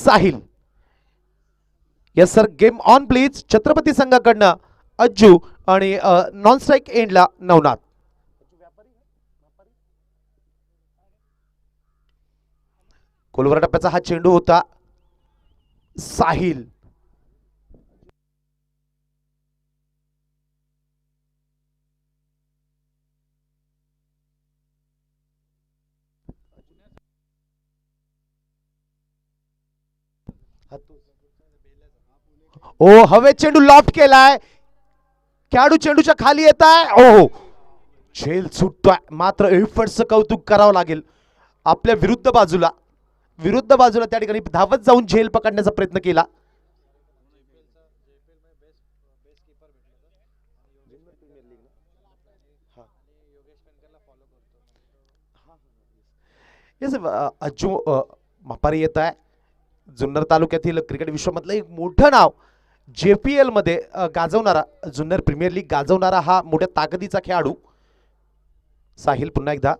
Sahil. Yes sir, game on please. Chhatrapati संघाकडनं अज्जू आणि non strike एंडला नवनाथ. खोलवर टप्प्याचा हा चेंडू होता. साहिल ओ हवे चेंडू लॉफ्ट केलाय. खेळाडू चेंडूच्या खाली येत आहे. ओ झेल सुटतोय, मात्र एफर्टचं कौतुक करावं लागेल. आपल्या विरुद्ध बाजूला त्या ठिकाणी धावत जाऊन झेल पकडण्याचा प्रयत्न केला. अज्जू मापारी येत आहे. जुन्नर तालुक्यातील क्रिकेट विश्वामधलं एक मोठं नाव, JPL मध्ये गाजवणारा, जुन्नर प्रीमियर लीग गाजवणारा हा मोठ्या ताकदीचा खेळाडू साहिल पुन्हा एकदा.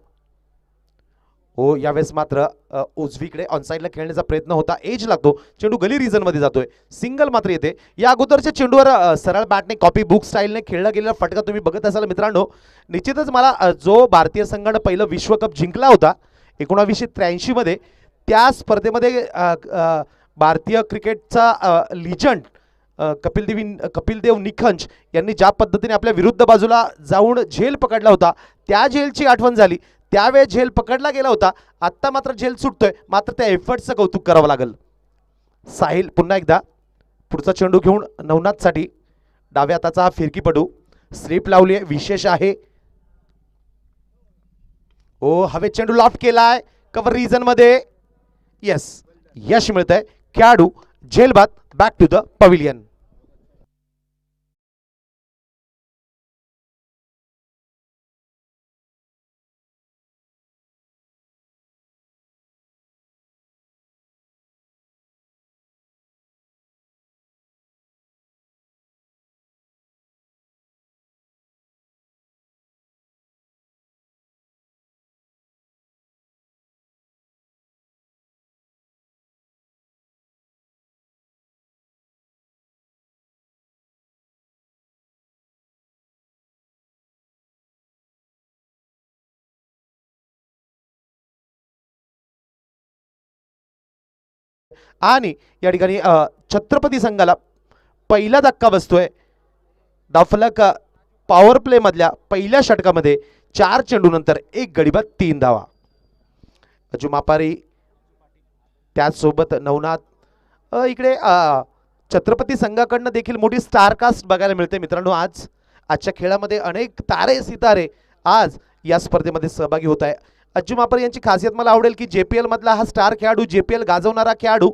हो, यावेळेस मात्र उजवीकडे ऑनसाइडला खेळण्याचा प्रयत्न होता. एज लागतो, चेंडू गली रिजन मध्ये जातोय. सिंगल मात्र येते. या अगोदरच्या चेंडूवर सरळ बॅटने कॉपी बुक स्टाईलने खेळला गेलेला फटका तुम्ही बघत असाल मित्रांनो. निश्चितच मला जो भारतीय संघानं पहिलं विश्वकप जिंकला होता 1983 मध्ये, त्या स्पर्धेमध्ये भारतीय क्रिकेटचा लिजंड कपिलदेव निखंज यांनी ज्या पद्धतीने आपल्या विरुद्ध बाजूला जाऊन झेल पकडला होता, त्या झेलची आठवण झाली. त्यावेळेस झेल पकडला गेला होता. आत्ता मात्र झेल सुटतोय, मात्र त्या एफर्टचं कौतुक करावं लागेल. साहिल पुन्हा एकदा पुढचा चेंडू घेऊन नवनाथसाठी. डाव्या हाताचा हा फिरकीपटू, स्लिप लावली आहे, विशेष आहे. ओ हवे चेंडू लॉफ्ट केलाय कव्हर रिजन मध्ये. यस, यश मिळतंय. खेळाडू झेलबाद बॅक टू द पवेलियन. आणि या ठिकाणी छत्रपती संघाला पहिला धक्का बसतोय. धावफलक पॉवर प्ले मधल्या पहिल्या षटकामध्ये 4 चेंडू नंतर 1 गडी बाद 3 धावा. अजू मापारी त्याचसोबत नवनाथ. इकडे छत्रपती संघाकडनं देखील मोठी स्टारकास्ट बघायला मिळते मित्रांनो. आजच्या खेळामध्ये अनेक तारे सितारे आज या स्पर्धेमध्ये सहभागी होत आहे. अज्जू मापारी यांची खासियत मला आवडेल की JPL मधला हा स्टार खेळाडू, JPL गाजवणारा खेळाडू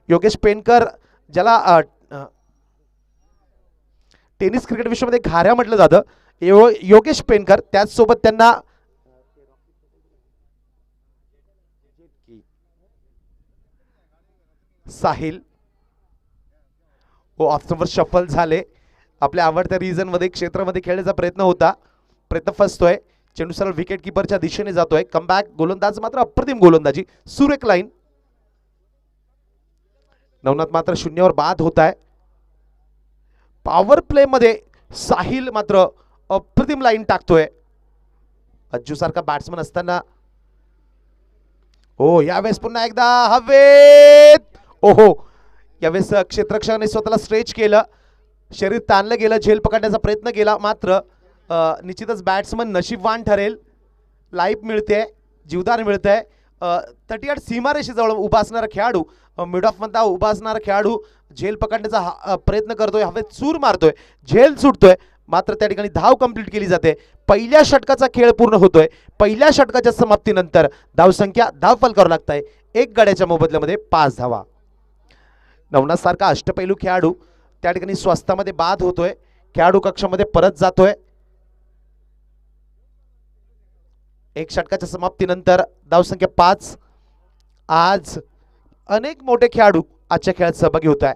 योगेश पेनकर, ज्याला टेनिस क्रिकेट विश्वामध्ये घाऱ्या म्हटलं जातं, योगेश पेनकर. त्याचसोबत त्यांना साहिल हो ऑप्शनवर शफल झाले. आपल्या आवडत्या रिजन मध्ये क्षेत्रामध्ये खेळण्याचा प्रयत्न होता, प्रयत्न फसतोय. चेंडू सरळ विकेट किपरच्या दिशेने जातोय. कमबॅक गोलंदाज मात्र अप्रतिम गोलंदाजी, सुरेख लाईन. नवनाथ मात्र शून्यावर बाद होत आहे. पॉवर प्ले मध्ये साहिल मात्र अप्रतिम लाईन टाकतोय. अज्जू सारखा बॅट्समन असताना. हो, यावेळेस पुन्हा एकदा हवेत. ओहो, यावेळेस क्षेत्ररक्षकाने स्वतःला स्ट्रेच केलं, शरीर ताणलं गेलं, झेल पकडण्याचा प्रयत्न केला. मात्र निश्चितच बॅट्समन नशीबवान ठरेल. लाईफ मिळते, जीवदान मिळतंय. 38 सीमारेषेजवळ उभा असणारा खेळाडू, मिड ऑफ मधला उभा असणारा खेळाडू झेल पकडण्याचा प्रयत्न करतोय, हवेत चूर मारतोय, झेल सुटतोय. मात्र त्या ठिकाणी धाव कंप्लीट केली जाते. पहिल्या षटकाचा खेळ पूर्ण होतोय. पहिल्या षटकाच्या समाप्तीनंतर धावसंख्या धावफल करावं लागतंय. 1 गड्याच्या मोबदल्यामध्ये 5 धावा. नवनाथ सारखा अष्टपैलू खेळाडू त्या ठिकाणी स्वस्तामध्ये बाद होतोय, खेळाडू कक्षामध्ये परत जातोय. 1 षटकाच्या समाप्तीनंतर धावसंख्या 5. आज अनेक मोठे खेळाडू आजच्या खेळात सहभागी होत आहे.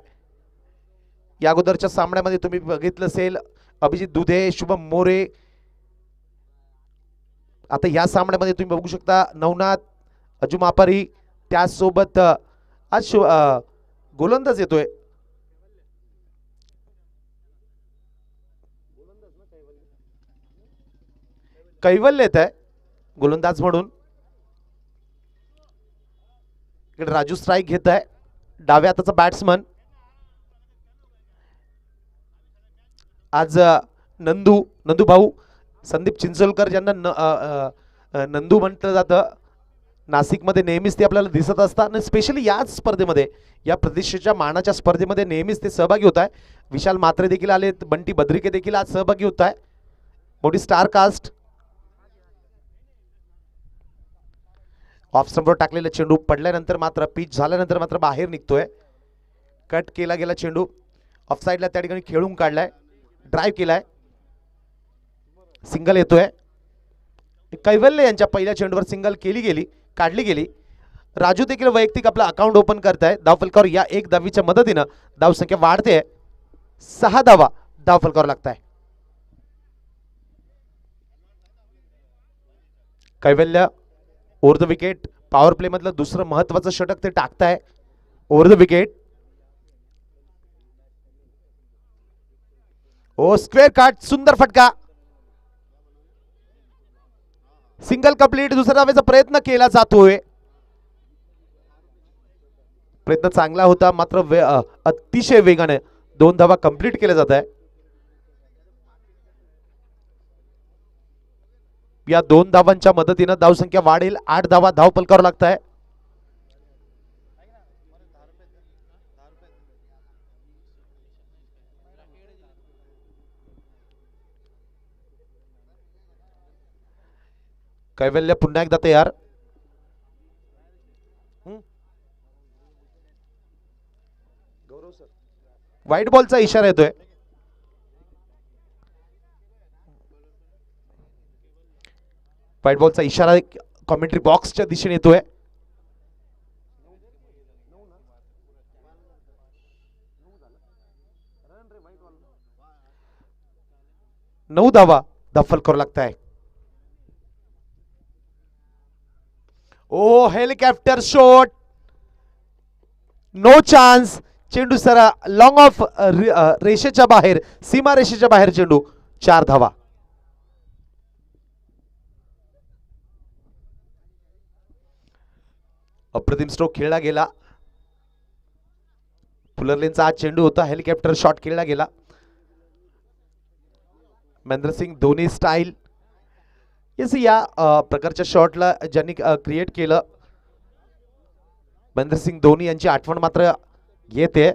या अगोदरच्या सामन्यामध्ये तुम्ही बघितलं असेल अभिजित दुधे, शुभम मोरे. आता या सामन्यामध्ये तुम्ही बघू शकता नवनाथ, अजू मापारी, त्याचसोबत आज गोलंदाज येतोय. कैवल्य येत आहे गोलंदाज म्हणून. इकडे राजू स्ट्राईक घेत आहे, डाव्या हाताचा बॅट्समन. आज नंदू भाऊ संदीप चिंचोलकर ज्यांना नंदू म्हटलं जातं, नाशिकमध्ये नेहमीच ते आपल्याला दिसत असतात आणि स्पेशली याच स्पर्धेमध्ये, या प्रतिष्ठेच्या मानाच्या स्पर्धेमध्ये नेहमीच ते सहभागी होत आहे. विशाल मात्रे देखील आले, बंटी बद्रिके देखील आज सहभागी होत आहे. मोठी स्टार कास्ट. ऑफ स्टंपवर टाकलेला चेंडू पडल्यानंतर मात्र, पिच झाल्यानंतर मात्र बाहेर निघतोय. कट केला गेला चेंडू, ऑफ साईडला त्या ठिकाणी खेळून काढलाय, ड्राईव्ह केलाय, सिंगल येतोय. कैवल्य यांच्या पहिल्या चेंडूवर सिंगल केली गेली, काढली गेली. राजू देखील वैयक्तिक आपलं अकाउंट ओपन करताय धावफलकावर. या एक धावीच्या मदतीनं धावसंख्या वाढते. 6 धावा धावफलकावर लागताय. Kaivalya over the wicket, power play मधलं दुसरं महत्वाचं षटक ते टाकताय. Over the wicket. Oh square cut, सुंदर फटका, सिंगल कंप्लीट. दुसऱ्या धावेचा प्रयत्न केला जातोय. प्रयत्न चांगला होता, मात्र अतिशय वेगाने 2 धावा कंप्लीट केल्या जात आहे. या 2 धावांच्या मदतीनं धावसंख्या वाढेल. 8 धावा धावफलकावर लागत आहे. कैवल्य पुन्हा एकदा तयार. व्हाईट बॉलचा इशारा येतोय. व्हाईट बॉलचा इशारा कॉमेंट्री बॉक्सच्या दिशेने येतोय. नऊ धावा धावफलकावर लागत आहे. ओ हेलिकॉप्टर शॉट, नो चान्स. चेंडू सरा लॉंग ऑफ रेषेच्या बाहेर, सीमा रेषेच्या बाहेर चेंडू. 4 धावा. अप्रतिम स्ट्रोक खेळला गेला. फुलरलेनचा आज चेंडू होता, हेलिकॉप्टर शॉट खेळला गेला. महेंद्रसिंग धोनी स्टाईल. येस, या प्रकारच्या शॉटला ज्यांनी क्रिएट केलं, महेंद्रसिंग धोनी यांची आठवण मात्र येते.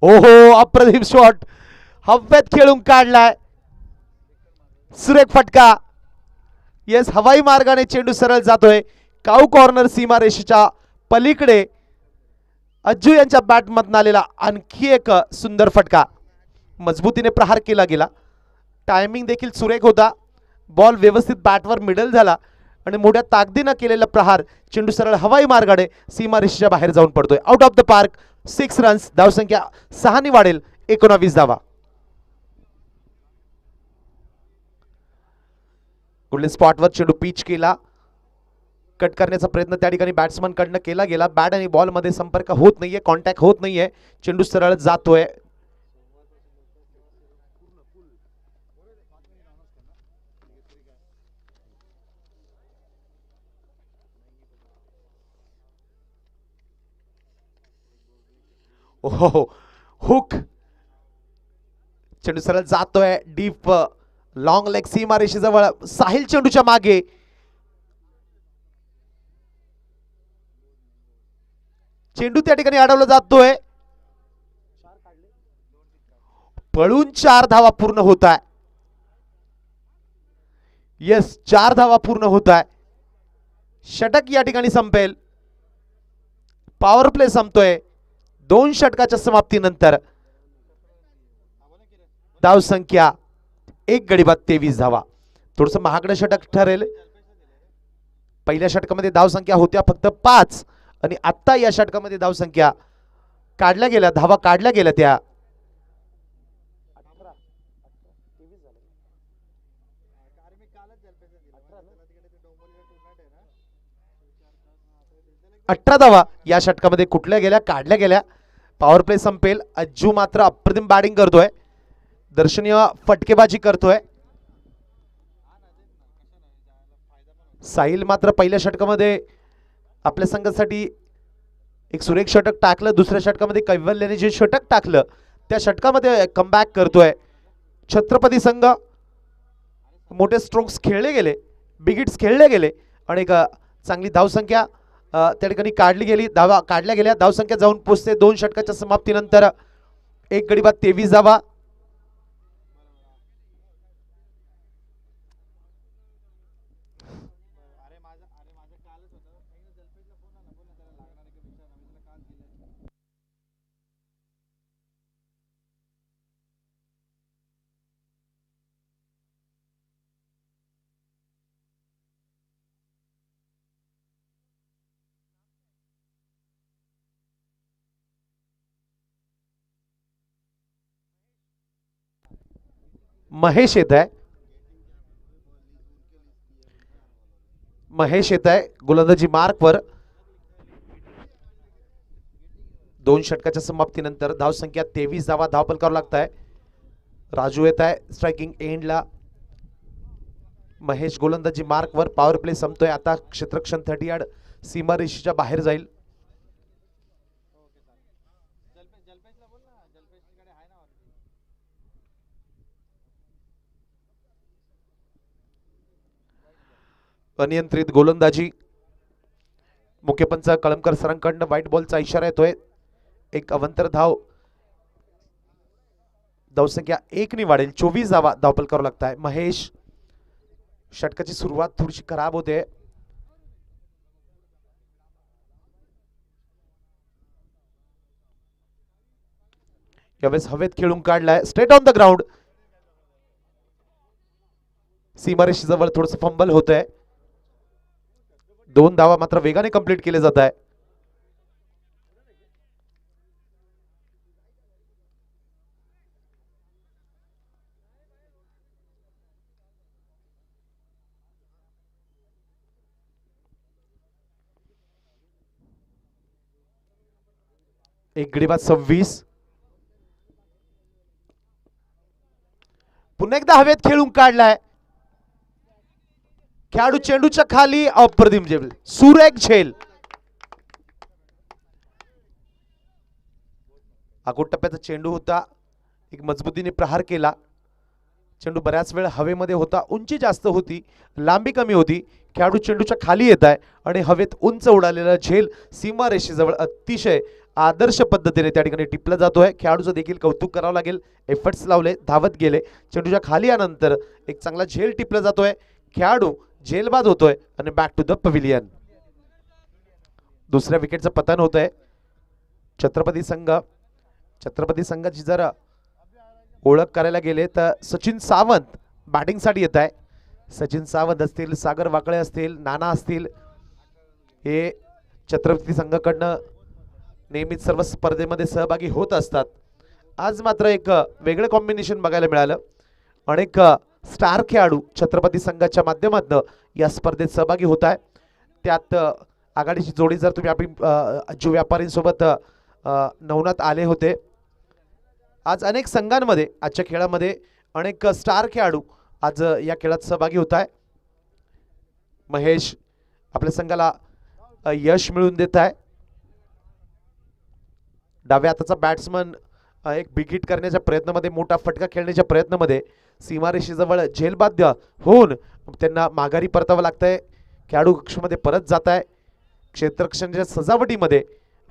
ओहो, अप्रतिम शॉट हवेत खेळून काढलाय, सुरेख फटका. येस, हवाई मार्गाने चेंडू सरळ जातोय काऊ कॉर्नर सीमा रेषेच्या पलीकडे. अज्जू यांच्या बॅटमधून आलेला आणखी एक सुंदर फटका, मजबूतीने प्रहार केला गेला. टायमिंग देखील सुरेख होता. बॉल व्यवस्थित बॅटवर मिडल झाला आणि मोठ्या ताकदीनं केलेला प्रहार चेंडू सरळ हवाई मार्गाने सीमा रेषेच्या बाहेर जाऊन पडतोय. Out of the park. 6 runs. धावसंख्या 6 ने वाढेल. 19 धावा. कुठल्या स्पॉटवर चेंडू पिच केला, कट करण्याचा प्रयत्न त्या ठिकाणी बॅट्समन कडनं केला गेला. बॅट आणि बॉल मध्ये संपर्क होत नाहीये, कॉन्टॅक्ट होत नाहीये. चेंडू सरळ जातोय. ओहो, हुक. चेंडू सरळ जातोय डीप लॉंग लेग सीमा रेषेजवळ. साहिल चेंडूच्या मागे. चेंडू त्या ठिकाणी अडवला जातोय. पळून 4 धावा पूर्ण होत आहे. येस, 4 धावा पूर्ण होत आहे. षटक या ठिकाणी संपेल. पॉवर प्ले संपतोय 2 षटकाच्या समाप्तीनंतर. धाव संख्या 1 गडी बाद 23 धावा. थोडस महागडं षटक ठरेल. पहिल्या षटकामध्ये धाव संख्या होत्या फक्त 5 आणि आता या षटकामध्ये धाव संख्या काढल्या गेल्या, धावा काढल्या गेल्या त्या 18 धावा या षटकामध्ये कुठल्या गेल्या, काढल्या गेल्या. पॉवर प्ले संपेल. अज्जू मात्र अप्रतिम बॅटिंग करतोय, दर्शनीय फटकेबाजी करतोय. साहिल मात्र पहिल्या षटकामध्ये आपल्या संघासाठी एक सुरेख षटक टाकलं. दुसऱ्या षटकामध्ये कैवल्याने जे षटक टाकलं त्या षटकामध्ये कमबॅक करतोय छत्रपती संघ. मोठे स्ट्रोक्स खेळले गेले, बिग हिट्स खेळले गेले आणि एक चांगली धावसंख्या त्या ठिकाणी काढली गेली. धावा काढल्या गेल्या, धावसंख्या जाऊन पोचते 2 षटकाच्या समाप्तीनंतर 1 गडी बाद 23 धावा. महेश येत आहे, महेश येत आहे गोलंदाजी मार्कवर. 2 षटकाच्या समाप्तीनंतर धावसंख्या 23 धावा धावपल करावं लागत आहे. राजू येत आहे स्ट्रायकिंग एंडला. महेश गोलंदाजी मार्कवर. पॉवर प्ले संपतोय आता. क्षेत्ररक्षण 30 यार्ड सीमारेषेच्या बाहेर जाईल. अनियंत्रित गोलंदाजी. मुख्यपंच कळमकर सरांकडनं व्हाईट बॉलचा इशारा येतोय. एक अवंतर धाव, धावसंख्या 1 ने वाढेल. 24 धावा धावपल करावं लागत आहे. महेश, षटकाची सुरुवात थोडीशी खराब होते. यावेळेस हवेत खेळून काढलाय स्ट्रेट ऑन द ग्राउंड. सीमारेषेजवळ थोडस फंबल होत आहे. 2 धावा मात्र वेगाने कंप्लीट केले जात आहे. एक गडी बाद 26. पुन्हा एकदा हवेत खेळून काढलाय. खेळाडू चेंडूच्या खाली. अप्रतिम झेल, सुरेख झेल. आखूड टप्प्याचा चेंडू होता. एक मजबूतीने प्रहार केला. चेंडू बऱ्याच वेळ हवेमध्ये होता. उंची जास्त होती, लांबी कमी होती. खेळाडू चेंडूच्या खाली येत आहे आणि हवेत उंच उडालेला झेल सीमारेषेजवळ अतिशय आदर्श पद्धतीने त्या ठिकाणी टिपला जातोय. खेळाडूचं देखील कौतुक करावं लागेल. एफर्ट्स लावले, धावत गेले. चेंडूच्या खाली यानंतर एक चांगला झेल टिपला जातोय. खेळाडू झेलबाद होतोय आणि बॅक टू द पव्हिलियन. दुसऱ्या विकेटचं पतन होत आहे. छत्रपती संघाची जर ओळख करायला गेले तर सचिन सावंत बॅटिंगसाठी येत आहे. सचिन सावंत असतील, सागर वाकळे असतील, नाना असतील, हे छत्रपती संघाकडनं नेहमीच सर्व स्पर्धेमध्ये सहभागी होत असतात. आज मात्र एक वेगळं कॉम्बिनेशन बघायला मिळालं. अनेक स्टार खेळाडू छत्रपती संघाच्या माध्यमातून या स्पर्धेत सहभागी होत आहे. त्यात आघाडीची जोडी जर तुम्ही अज्जू व्यापारींसोबत नवनाथ आले होते. आज अनेक संघांमध्ये आजच्या खेळामध्ये अनेक स्टार खेळाडू आज या खेळात सहभागी होत आहे. महेश आपल्या संघाला यश मिळवून देत आहे. डाव्या हाताचा बॅट्समन एक बिग हिट करण्याच्या प्रयत्नामध्ये, मोठा फटका खेळण्याच्या प्रयत्नामध्ये सीमारेषेजवळ झेलबाद्य होऊन त्यांना माघारी परतावं लागतंय. खेळाडू कक्षामध्ये परत जात आहे. क्षेत्ररक्षणाच्या सजावटीमध्ये,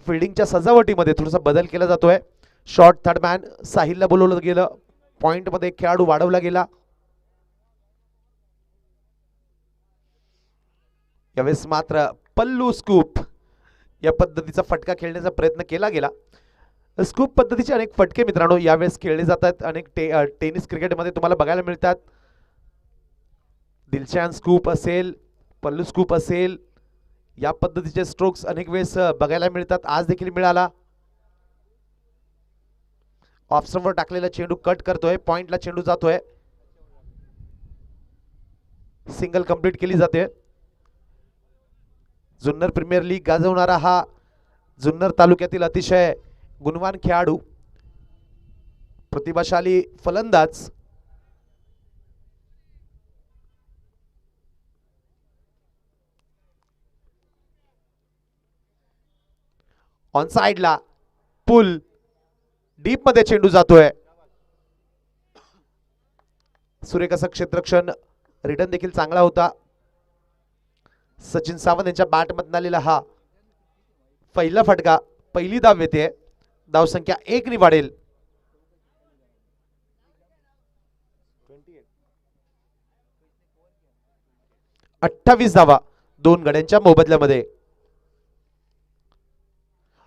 फिल्डिंगच्या सजावटीमध्ये थोडासा बदल केला जातोय. शॉर्ट थर्ड मॅन साहिलला बोलवलं गेलं. पॉइंटमध्ये खेळाडू वाढवला गेला. यावेळेस मात्र पल्लू स्कूप या पद्धतीचा फटका खेळण्याचा प्रयत्न केला गेला. स्कूप पद्धतीचे अनेक फटके मित्रांनो यावेळेस खेळले जातात. अनेक टेनिस क्रिकेटमध्ये तुम्हाला बघायला मिळतात. दिलशान स्कूप असेल, पल्लू स्कूप असेल, या पद्धतीचे स्ट्रोक्स अनेक वेळेस बघायला मिळतात. आज देखील मिळाला. ऑफ स्टंपवर टाकलेला चेंडू कट करतोय. पॉइंटला चेंडू जातोय. सिंगल कंप्लीट केली जाते. जुन्नर प्रीमियर लीग गाजवणारा हा जुन्नर तालुक्यातील अतिशय गुणवान खेळाडू, प्रतिभाशाली फलंदाज ऑन साइडला पुल डीप मध्ये चेंडू जातोय. सुरेख असं क्षेत्ररक्षण, रिटर्न देखील चांगला होता. सचिन सावंत यांच्या बॅट मधून आलेला हा पहिला फटका, पहिली धाव येते. धावसंख्या 1 ने वाढेल. 28 धावा 2 गड्यांच्या मोबदल्यामध्ये.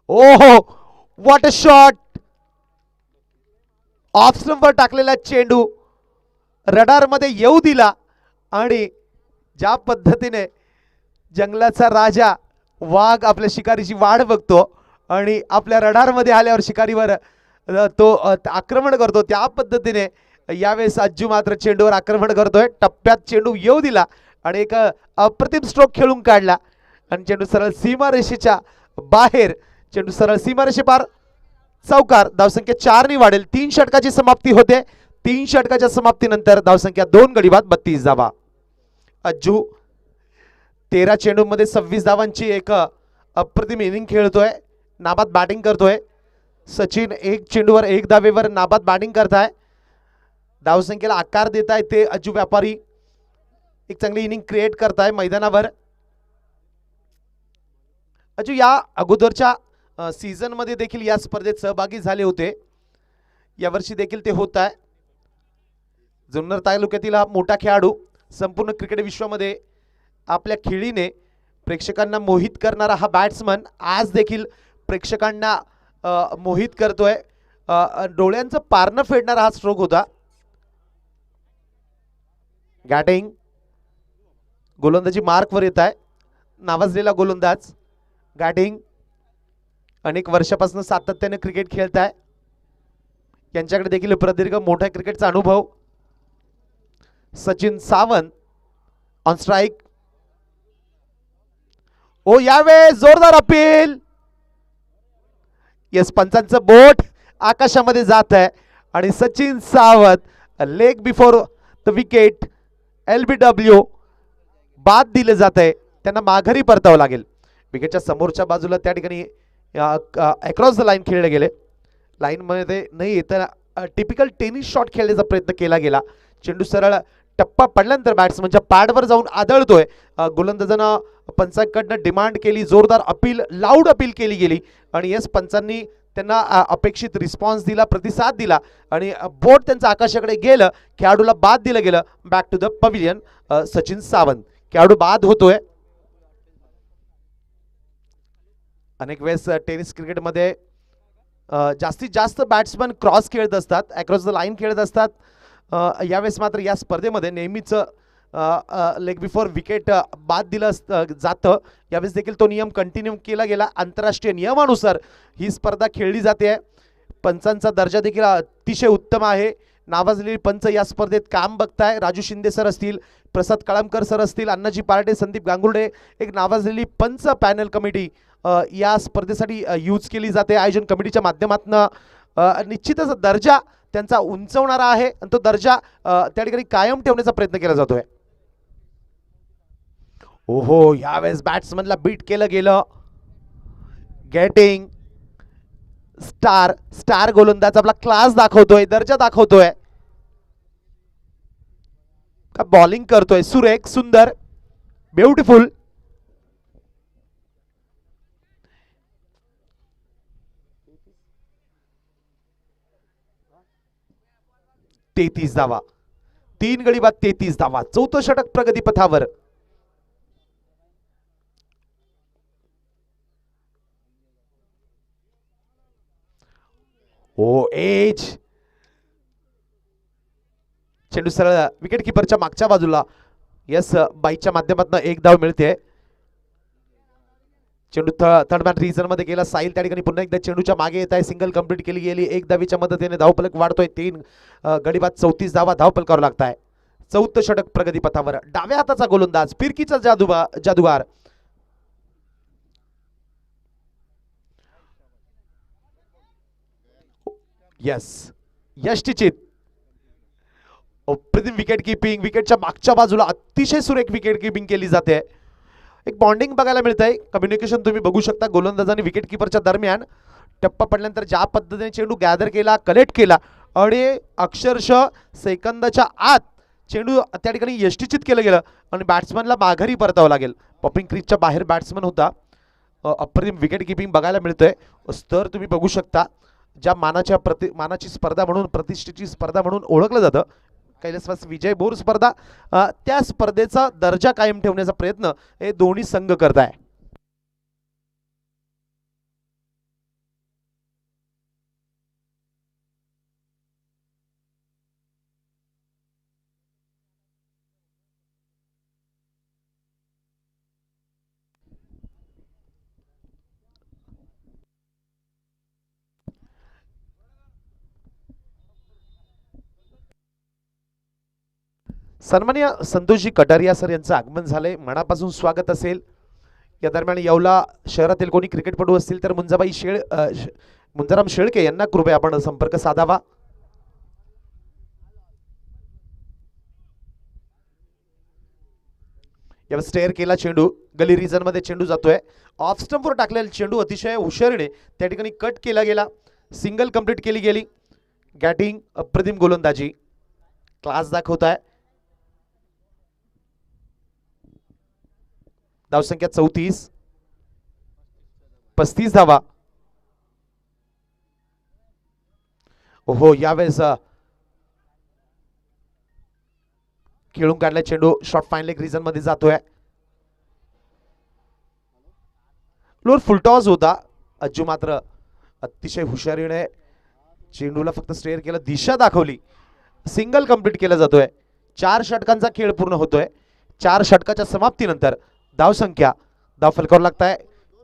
ओहो, व्हॉट अ शॉट. ऑफ स्टंपवर टाकलेला चेंडू रडार मध्ये येऊ दिला आणि ज्या पद्धतीने जंगलाचा राजा वाघ आपल्या शिकारीची वाट बघतो आणि आपल्या रडार मध्ये आल्यावर शिकारीवर तो आक्रमण करतो, त्या पद्धतीने यावेळेस अज्जू मात्र चेंडूवर आक्रमण करतोय. टप्प्यात चेंडू येऊ दिला आणि एक अप्रतिम स्ट्रोक खेळून काढला आणि चेंडू सरळ सीमारेषेच्या बाहेर, चेंडू सरळ सीमारेषेपार चौकार. धावसंख्या 4 ने वाढेल. 3 षटकाची समाप्ती होते. 3 षटकाच्या समाप्तीनंतर धावसंख्या 2 गडी बाद 32 धावा. अज्जू 13 चेंडूमध्ये 26 धावांची एक अप्रतिम इनिंग खेळतोय, नाबाद बॅटिंग करतोय. सचिन 1 चेंडूवर 1 धावेवर नाबाद बॅटिंग करताय. धावसंख्येला आकार देताय ते अज्जू व्यापारी, एक चांगली इनिंग क्रिएट करताय मैदानावर. अज्जू या अगोदरच्या सीझन मध्ये देखील या स्पर्धेत सहभागी झाले होते, यावर्षी देखील ते होत आहे. जुन्नर तालुक्यातील हा मोठा खेळाडू, संपूर्ण क्रिकेट विश्वामध्ये आपल्या खेळीने प्रेक्षकांना मोहित करणारा हा बॅट्समन आज देखील प्रेक्षकांना मोहित करतोय. डोळ्यांचं पारणं फेडणारा हा स्ट्रोक होता. गॅटिंग गोलंदाजी मार्कवर येत आहे, नावाजलेला गोलंदाज. गॅटिंग अनेक वर्षापासून सातत्याने क्रिकेट खेळत आहे, यांच्याकडे देखील प्रदीर्घ मोठा क्रिकेटचा अनुभव. Sachin Sawant on strike. Oh यावेळेस जोरदार अपील. येस, पंचांचं बोट आकाशामध्ये जात आहे आणि Sachin Sawant leg before the wicket, LBW बाद दिले जात आहे. त्यांना माघारी परतावं लागेल. विकेटच्या समोरच्या बाजूला त्या ठिकाणी अक्रॉस द लाईन खेळले गेले. लाईन मध्ये नाही येताना टिपिकल टेनिस शॉट खेळण्याचा प्रयत्न केला गेला. चेंडू सरळ टप्पा पडल्यानंतर बॅट्समनच्या पॅडवर जाऊन आदळतोय. गोलंदाजानं पंचांकडनं डिमांड केली, जोरदार अपील, लाऊड अपील केली गेली आणि येस, पंचांनी त्यांना अपेक्षित रिस्पॉन्स दिला, प्रतिसाद दिला आणि बोट त्यांचं आकाशाकडे गेलं. खेळाडूला बाद दिलं गेलं. Back to the pavilion. Sachin Sawant खेळाडू बाद होतोय. अनेक वेळेस टेनिस क्रिकेटमध्ये जास्तीत जास्त बॅट्समन क्रॉस खेळत असतात, अक्रॉस द लाईन खेळत असतात. यावेळेस मात्र या स्पर्धेमध्ये नेहमीच लेग बिफोर विकेट बाद दिलं जातं. यावेळेस देखील तो नियम कंटिन्यू केला गेला. आंतरराष्ट्रीय नियमानुसार ही स्पर्धा खेळली जाते. पंचांचा दर्जा देखील अतिशय उत्तम आहे. नावाजलेली पंच या स्पर्धेत काम बघताय. राजू शिंदे सर असतील, प्रसाद कळमकर सर असतील, अण्णाजी पार्टे, संदीप गांगुर्डे, एक नावाजलेली पंच पॅनल कमिटी या स्पर्धेसाठी यूज केली जाते. आयोजन कमिटीच्या माध्यमातून निश्चितच दर्जा त्यांचा उंचवणारा आहे आणि तो दर्जा त्या ठिकाणी कायम ठेवण्याचा प्रयत्न केला जातोय. ओहो, यावेळेस बॅट्समनला बीट केलं गेलं. गेटिंग स्टार गोलंदाज आपला क्लास दाखवतोय, दर्जा दाखवतोय. का बॉलिंग करतोय, सुरेख, सुंदर, ब्युटिफुल. तेहतीस धावा, 3 गडी बाद 33 धावा. चौथं षटक प्रगतीपथावर. ओ एज, चेंडू सरळ विकेट किपरच्या मागच्या बाजूला. यस, बाईच्या माध्यमातून 1 धाव मिळते. चेंडू थर्ड मॅन रिझन मध्ये गेला. साहिल त्या ठिकाणी पुन्हा एकदा चेंडूच्या मागे येत आहे. सिंगल कंप्लीट केली गेली. 1 धावीच्या मदतीने धावफलक वाढतोय. 3 गडी बाद 34 धावा धावफलकावर लागत आहे. चौथं षटक प्रगतीपथावर. डाव्या हाताचा गोलंदाज, फिरकीचा जादूगार. यस, यष्टीचित. अप्रतिम विकेट किपिंग. विकेटच्या मागच्या बाजूला अतिशय सुरेख विकेट किपिंग केली जाते. एक बॉन्डिंग बघायला मिळत आहे. कम्युनिकेशन तुम्ही बघू शकता गोलंदाज आणि विकेट किपरच्या दरम्यान. टप्पा पडल्यानंतर ज्या पद्धतीने चेंडू गॅदर केला, कलेक्ट केला आणि अक्षरशः सेकंदाच्या आत चेंडू त्या ठिकाणी यष्टीचित केलं गेलं आणि बॅट्समनला माघारी परतावं लागेल. पॉपिंग क्रीजच्या बाहेर बॅट्समन होता. अप्रतिम विकेट किपिंग बघायला मिळतंय. स्तर तुम्ही बघू शकता. ज्या मानाची स्पर्धा म्हणून, प्रतिष्ठेची स्पर्धा म्हणून ओळखलं जातं कैलासवास विजय बोर स्पर्धा, त्या स्पर्धेचा दर्जा कायम ठेवण्याचा प्रयत्न हे दोन्ही संघ करत आहे. सन्माननीय संतोषजी कटारिया सर यांचं आगमन झालंय. मनापासून स्वागत असेल. या दरम्यान येवला शहरातील कोणी क्रिकेटपटू असतील तर मुंजाराम शेळके यांना कृपया आपण संपर्क साधावा. या स्टेअर केला चेंडू, गली रिजन मध्ये चेंडू जातोय. ऑफ स्टंपवर टाकलेला चेंडू अतिशय हुशारीने त्या ठिकाणी कट केला गेला. सिंगल कंप्लीट केली गेली. गॅटिंग अप्रतिम गोलंदाजी, क्लास दाखवत आहे. धावसंख्या 34, 35 धावा. ओहो, यावेळेस खेळून काढला चेंडू शॉर्ट फाईन लेग रिजन मध्ये जातोय. लोअर फुलटॉस होता. अज्जू मात्र अतिशय हुशारीने चेंडूला फक्त स्टेअर केलं, दिशा दाखवली. सिंगल कंप्लीट केला जातोय. 4 षटकांचा खेळ पूर्ण होतोय. 4 षटकाच्या समाप्तीनंतर धावसंख्या फलकावर लागताय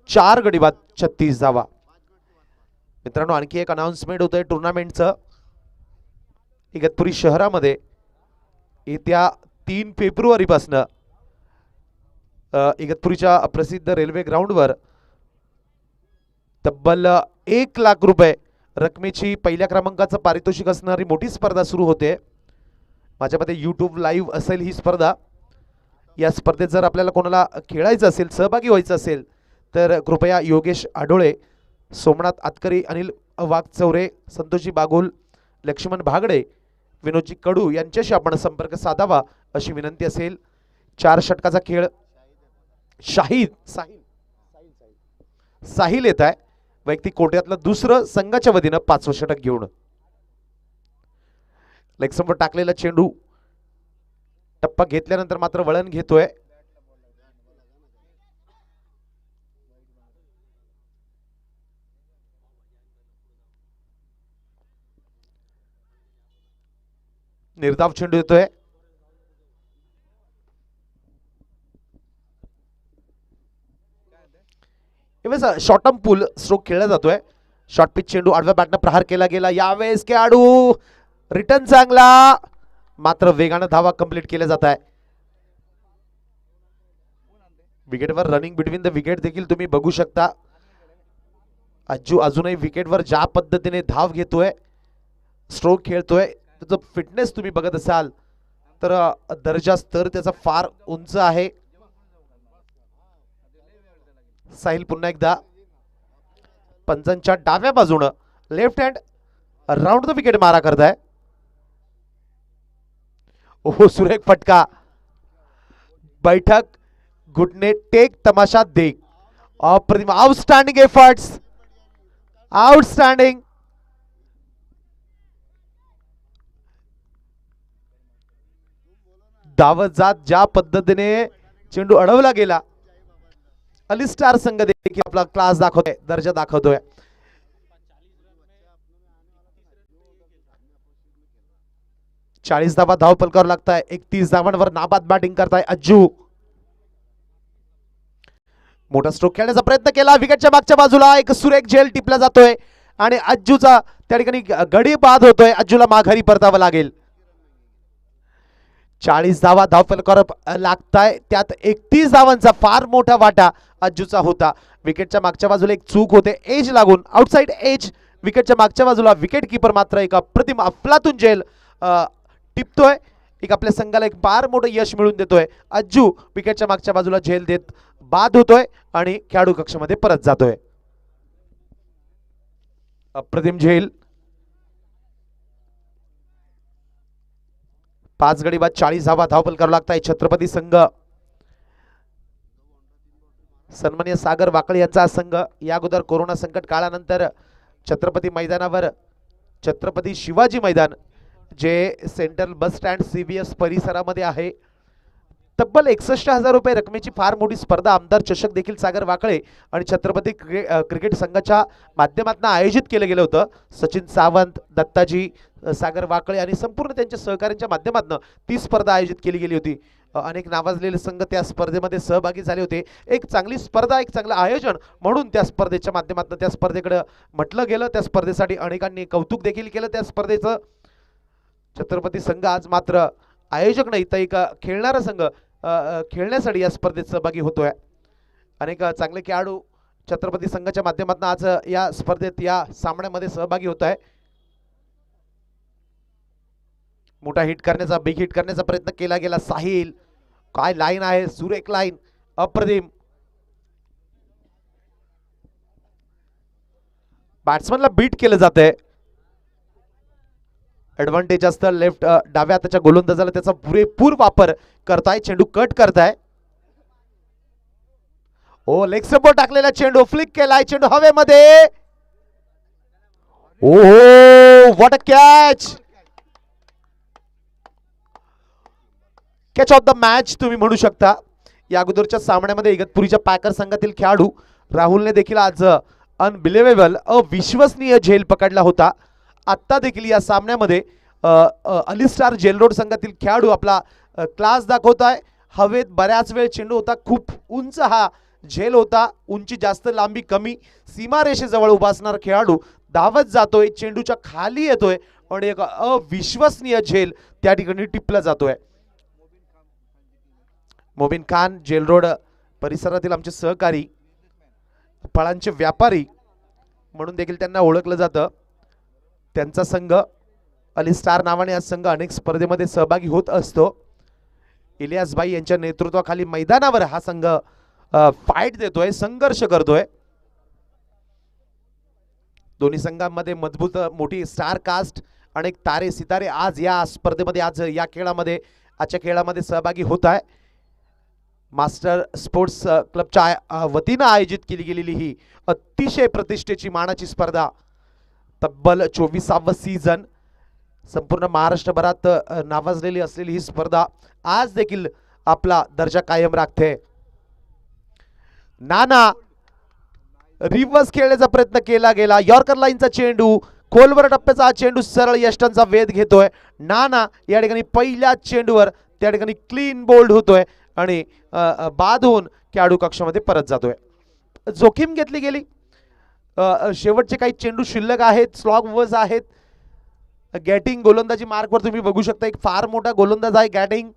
4 गडी बाद 36 धावा. मित्रांनो, आणखी एक अनाउन्समेंट होत आहे टुर्नामेंटचं. इगतपुरी शहरामध्ये येत्या 3 फेब्रुवारी पासून इगतपुरीच्या प्रसिद्ध रेल्वे ग्राउंडवर तब्बल 1 लाख रुपये रकमेची पहिल्या क्रमांकाचं पारितोषिक असणारी मोठी स्पर्धा सुरू होते. माझ्या मते यूट्यूब लाईव्ह असेल ही स्पर्धा. या स्पर्धेत जर आपल्याला कोणाला खेळायचं असेल, सहभागी व्हायचं असेल तर कृपया योगेश आढोळे, सोमनाथ आतकरी, अनिल वाघचौरे, संतोषी बागुल, लक्ष्मण भागडे, विनोदजी कडू यांच्याशी आपण संपर्क साधावा अशी विनंती असेल. 4 षटकाचा खेळ. साहिल येत आहे वैयक्तिक कोट्यातलं दुसरं, संघाच्या वतीनं 5वं षटक घेऊन. लेगसमोर टाकलेला चेंडू टप्पा घेतल्यानंतर मात्र वळण घेतोय. निर्धाव चेंडू येतोय. शॉर्ट टर्म पुल स्ट्रोक खेळला जातोय. शॉर्ट पिच चेंडू आडव्या बॅटनं प्रहार केला गेला. यावेळेस खेळाडू रिटर्न चांगला, मात्र वेगानं धावा कंप्लीट केल्या जात आहे. विकेटवर रनिंग बिटवीन द विकेट देखील तुम्ही बघू शकता. अज्जू अजूनही विकेटवर ज्या पद्धतीने धाव घेतोय, स्ट्रोक खेळतोय, त्याचं फिटनेस तुम्ही बघत असाल तर दर्जा स्तर त्याचा फार उंच आहे. साहिल पुन्हा एकदा पंचांच्या डाव्या बाजूनं left hand round the wicket मारा करताय. ओहो, सुरेख फटका. बैठक घुटने टेक, तमाशा देख. अप्रतिम, आउटस्टँडिंग एफर्ट्स, आउटस्टँडिंग. धावत जात ज्या पद्धतीने चेंडू अडवला गेला. अलिस्टार संघ देखील आपला क्लास दाखवतोय, दर्जा दाखवतोय. चाळीस धावा धाव फलकावर लागताय. 31 धावांवर नाबाद बॅटिंग करताय अज्जू. मोठा स्ट्रोक खेळण्याचा प्रयत्न केला. विकेटच्या मागच्या बाजूला एक सुरेख झेल टिपला जातोय आणि अज्जूचा त्या ठिकाणी गडी बाद होतोय. अज्जूला माघारी परतावं लागेल. 40 धावा धावफलकावर लागताय, त्यात 31 धावांचा फार मोठा वाटा अज्जूचा होता. विकेटच्या मागच्या बाजूला एक चूक होते, एज लागून आउटसाइड एज. विकेटच्या मागच्या बाजूला विकेट किपर मात्र एक अप्रतिम अफलातून झेल टिपतोय. एक आपल्या संघाला एक फार मोठं यश मिळवून देतोय. अज्जू विकेटच्या मागच्या बाजूला झेल देत बाद होतोय आणि खेळाडू कक्षामध्ये परत जातोय. अप्रतिम झेल. 5 गडी बाद 40 धावा धावफलकावर लागताय छत्रपती संघ. सन्माननीय सागर वाकळे यांचा संघ या अगोदर कोरोना संकट काळानंतर छत्रपती मैदानावर, छत्रपती शिवाजी मैदान जे सेंट्रल बस स्टँड CVS परिसरामध्ये आहे, तब्बल 61,000 रुपये रकमेची फार मोठी स्पर्धा आमदार चषक देखील सागर वाकळे आणि छत्रपती क्रिकेट संघाच्या माध्यमातून आयोजित केलं गेलं होतं. सचिन सावंत, दत्ताजी, सागर वाकळे आणि संपूर्ण त्यांच्या सहकार्यांच्या माध्यमातून ती स्पर्धा आयोजित केली गेली होती. अनेक नावाजलेले संघ त्या स्पर्धेमध्ये सहभागी झाले होते. एक चांगली स्पर्धा, एक चांगलं आयोजन म्हणून त्या स्पर्धेच्या माध्यमातून त्या स्पर्धेकडे म्हटलं गेलं. त्या स्पर्धेसाठी अनेकांनी कौतुक देखील केलं त्या स्पर्धेचं. छत्रपती संघ आज मात्र आयोजक नाही तर एक खेळणारा संघ खेळण्यासाठी या स्पर्धेत सहभागी होतोय. अनेक चांगले खेळाडू छत्रपती संघाच्या माध्यमातून आज या स्पर्धेत, या सामन्यामध्ये सहभागी होत आहे. मोठा हिट करण्याचा, बिग हिट करण्याचा प्रयत्न केला गेला. साहिल, काय लाईन आहे, सुरेख लाईन, अप्रतिम. बॅट्समनला बीट केलं जातंय. ऍडव्हान्टेज असतं लेफ्ट डाव्या हाताच्या गोलंदाजाला, त्याचा पुरेपूर वापर करताय. चेंडू कट करताय. ओ लेग स्टंपवर टाकलेला चेंडू, फ्लिक केलाय, चेंडू हवेमध्ये. ओहो, what a catch. Catch of the match तुम्ही म्हणू शकता. या अगोदरच्या सामन्यामध्ये इगतपुरीच्या पॅकर संघातील खेळाडू राहुलने देखील आज अनबिलिव्हेबल, अविश्वसनीय झेल पकडला होता. आत्ता देखील या सामन्यामध्ये अलिस्टार जेल रोड संघातील खेळाडू आपला क्लास दाखवत आहे. हवेत बऱ्याच वेळ चेंडू होता, खूप उंच हा झेल होता, उंची जास्त लांबी कमी. सीमारेषेजवळ उभा असणारा खेळाडू धावत जातोय, चेंडूच्या खाली येतोय आणि एक अविश्वसनीय झेल त्या ठिकाणी टिपला जातोय. मोबिन खान जेल रोड परिसरातील आमचे सहकारी, फळांचे व्यापारी म्हणून देखील त्यांना ओळखलं जातं. त्यांचा संघ अलिस्टार नावाने आज संघ अनेक स्पर्धेमध्ये सहभागी होत असतो. इलियासबाई यांच्या नेतृत्वाखाली मैदानावर हा संघ फाईट देतोय, संघर्ष करतोय. दोन्ही संघांमध्ये मजबूत मोठी स्टार कास्ट, अनेक तारे सितारे आज या स्पर्धेमध्ये, आज या खेळामध्ये, आजच्या खेळामध्ये सहभागी होत आहे. मास्टर स्पोर्ट्स क्लबच्या वतीनं आयोजित केली गेलेली ही अतिशय प्रतिष्ठेची मानाची स्पर्धा, तब्बल 24वा सीझन, संपूर्ण महाराष्ट्रभरात नावाजलेली असलेली ही स्पर्धा आज देखील आपला दर्जा कायम राखते. नाना रिव्हर्स खेळण्याचा प्रयत्न केला गेला. यॉर्कर लाईनचा चेंडू, खोलवर टप्प्याचा चेंडू सरळ यष्टांचा वेध घेतोय. नाना या ठिकाणी पहिल्या चेंडूवर त्या ठिकाणी क्लीन बोल्ड होतोय आणि बाद होऊन खेळाडू कक्षामध्ये परत जातोय. जोखीम घेतली गेली. शेवटचे काही चेंडू शिल्लक आहेत, स्लॉग वज आहेत. गॅटिंग गोलंदाजी मार्कवर तुम्ही बघू शकता, एक फार मोठा गोलंदाज आहे गॅटिंग.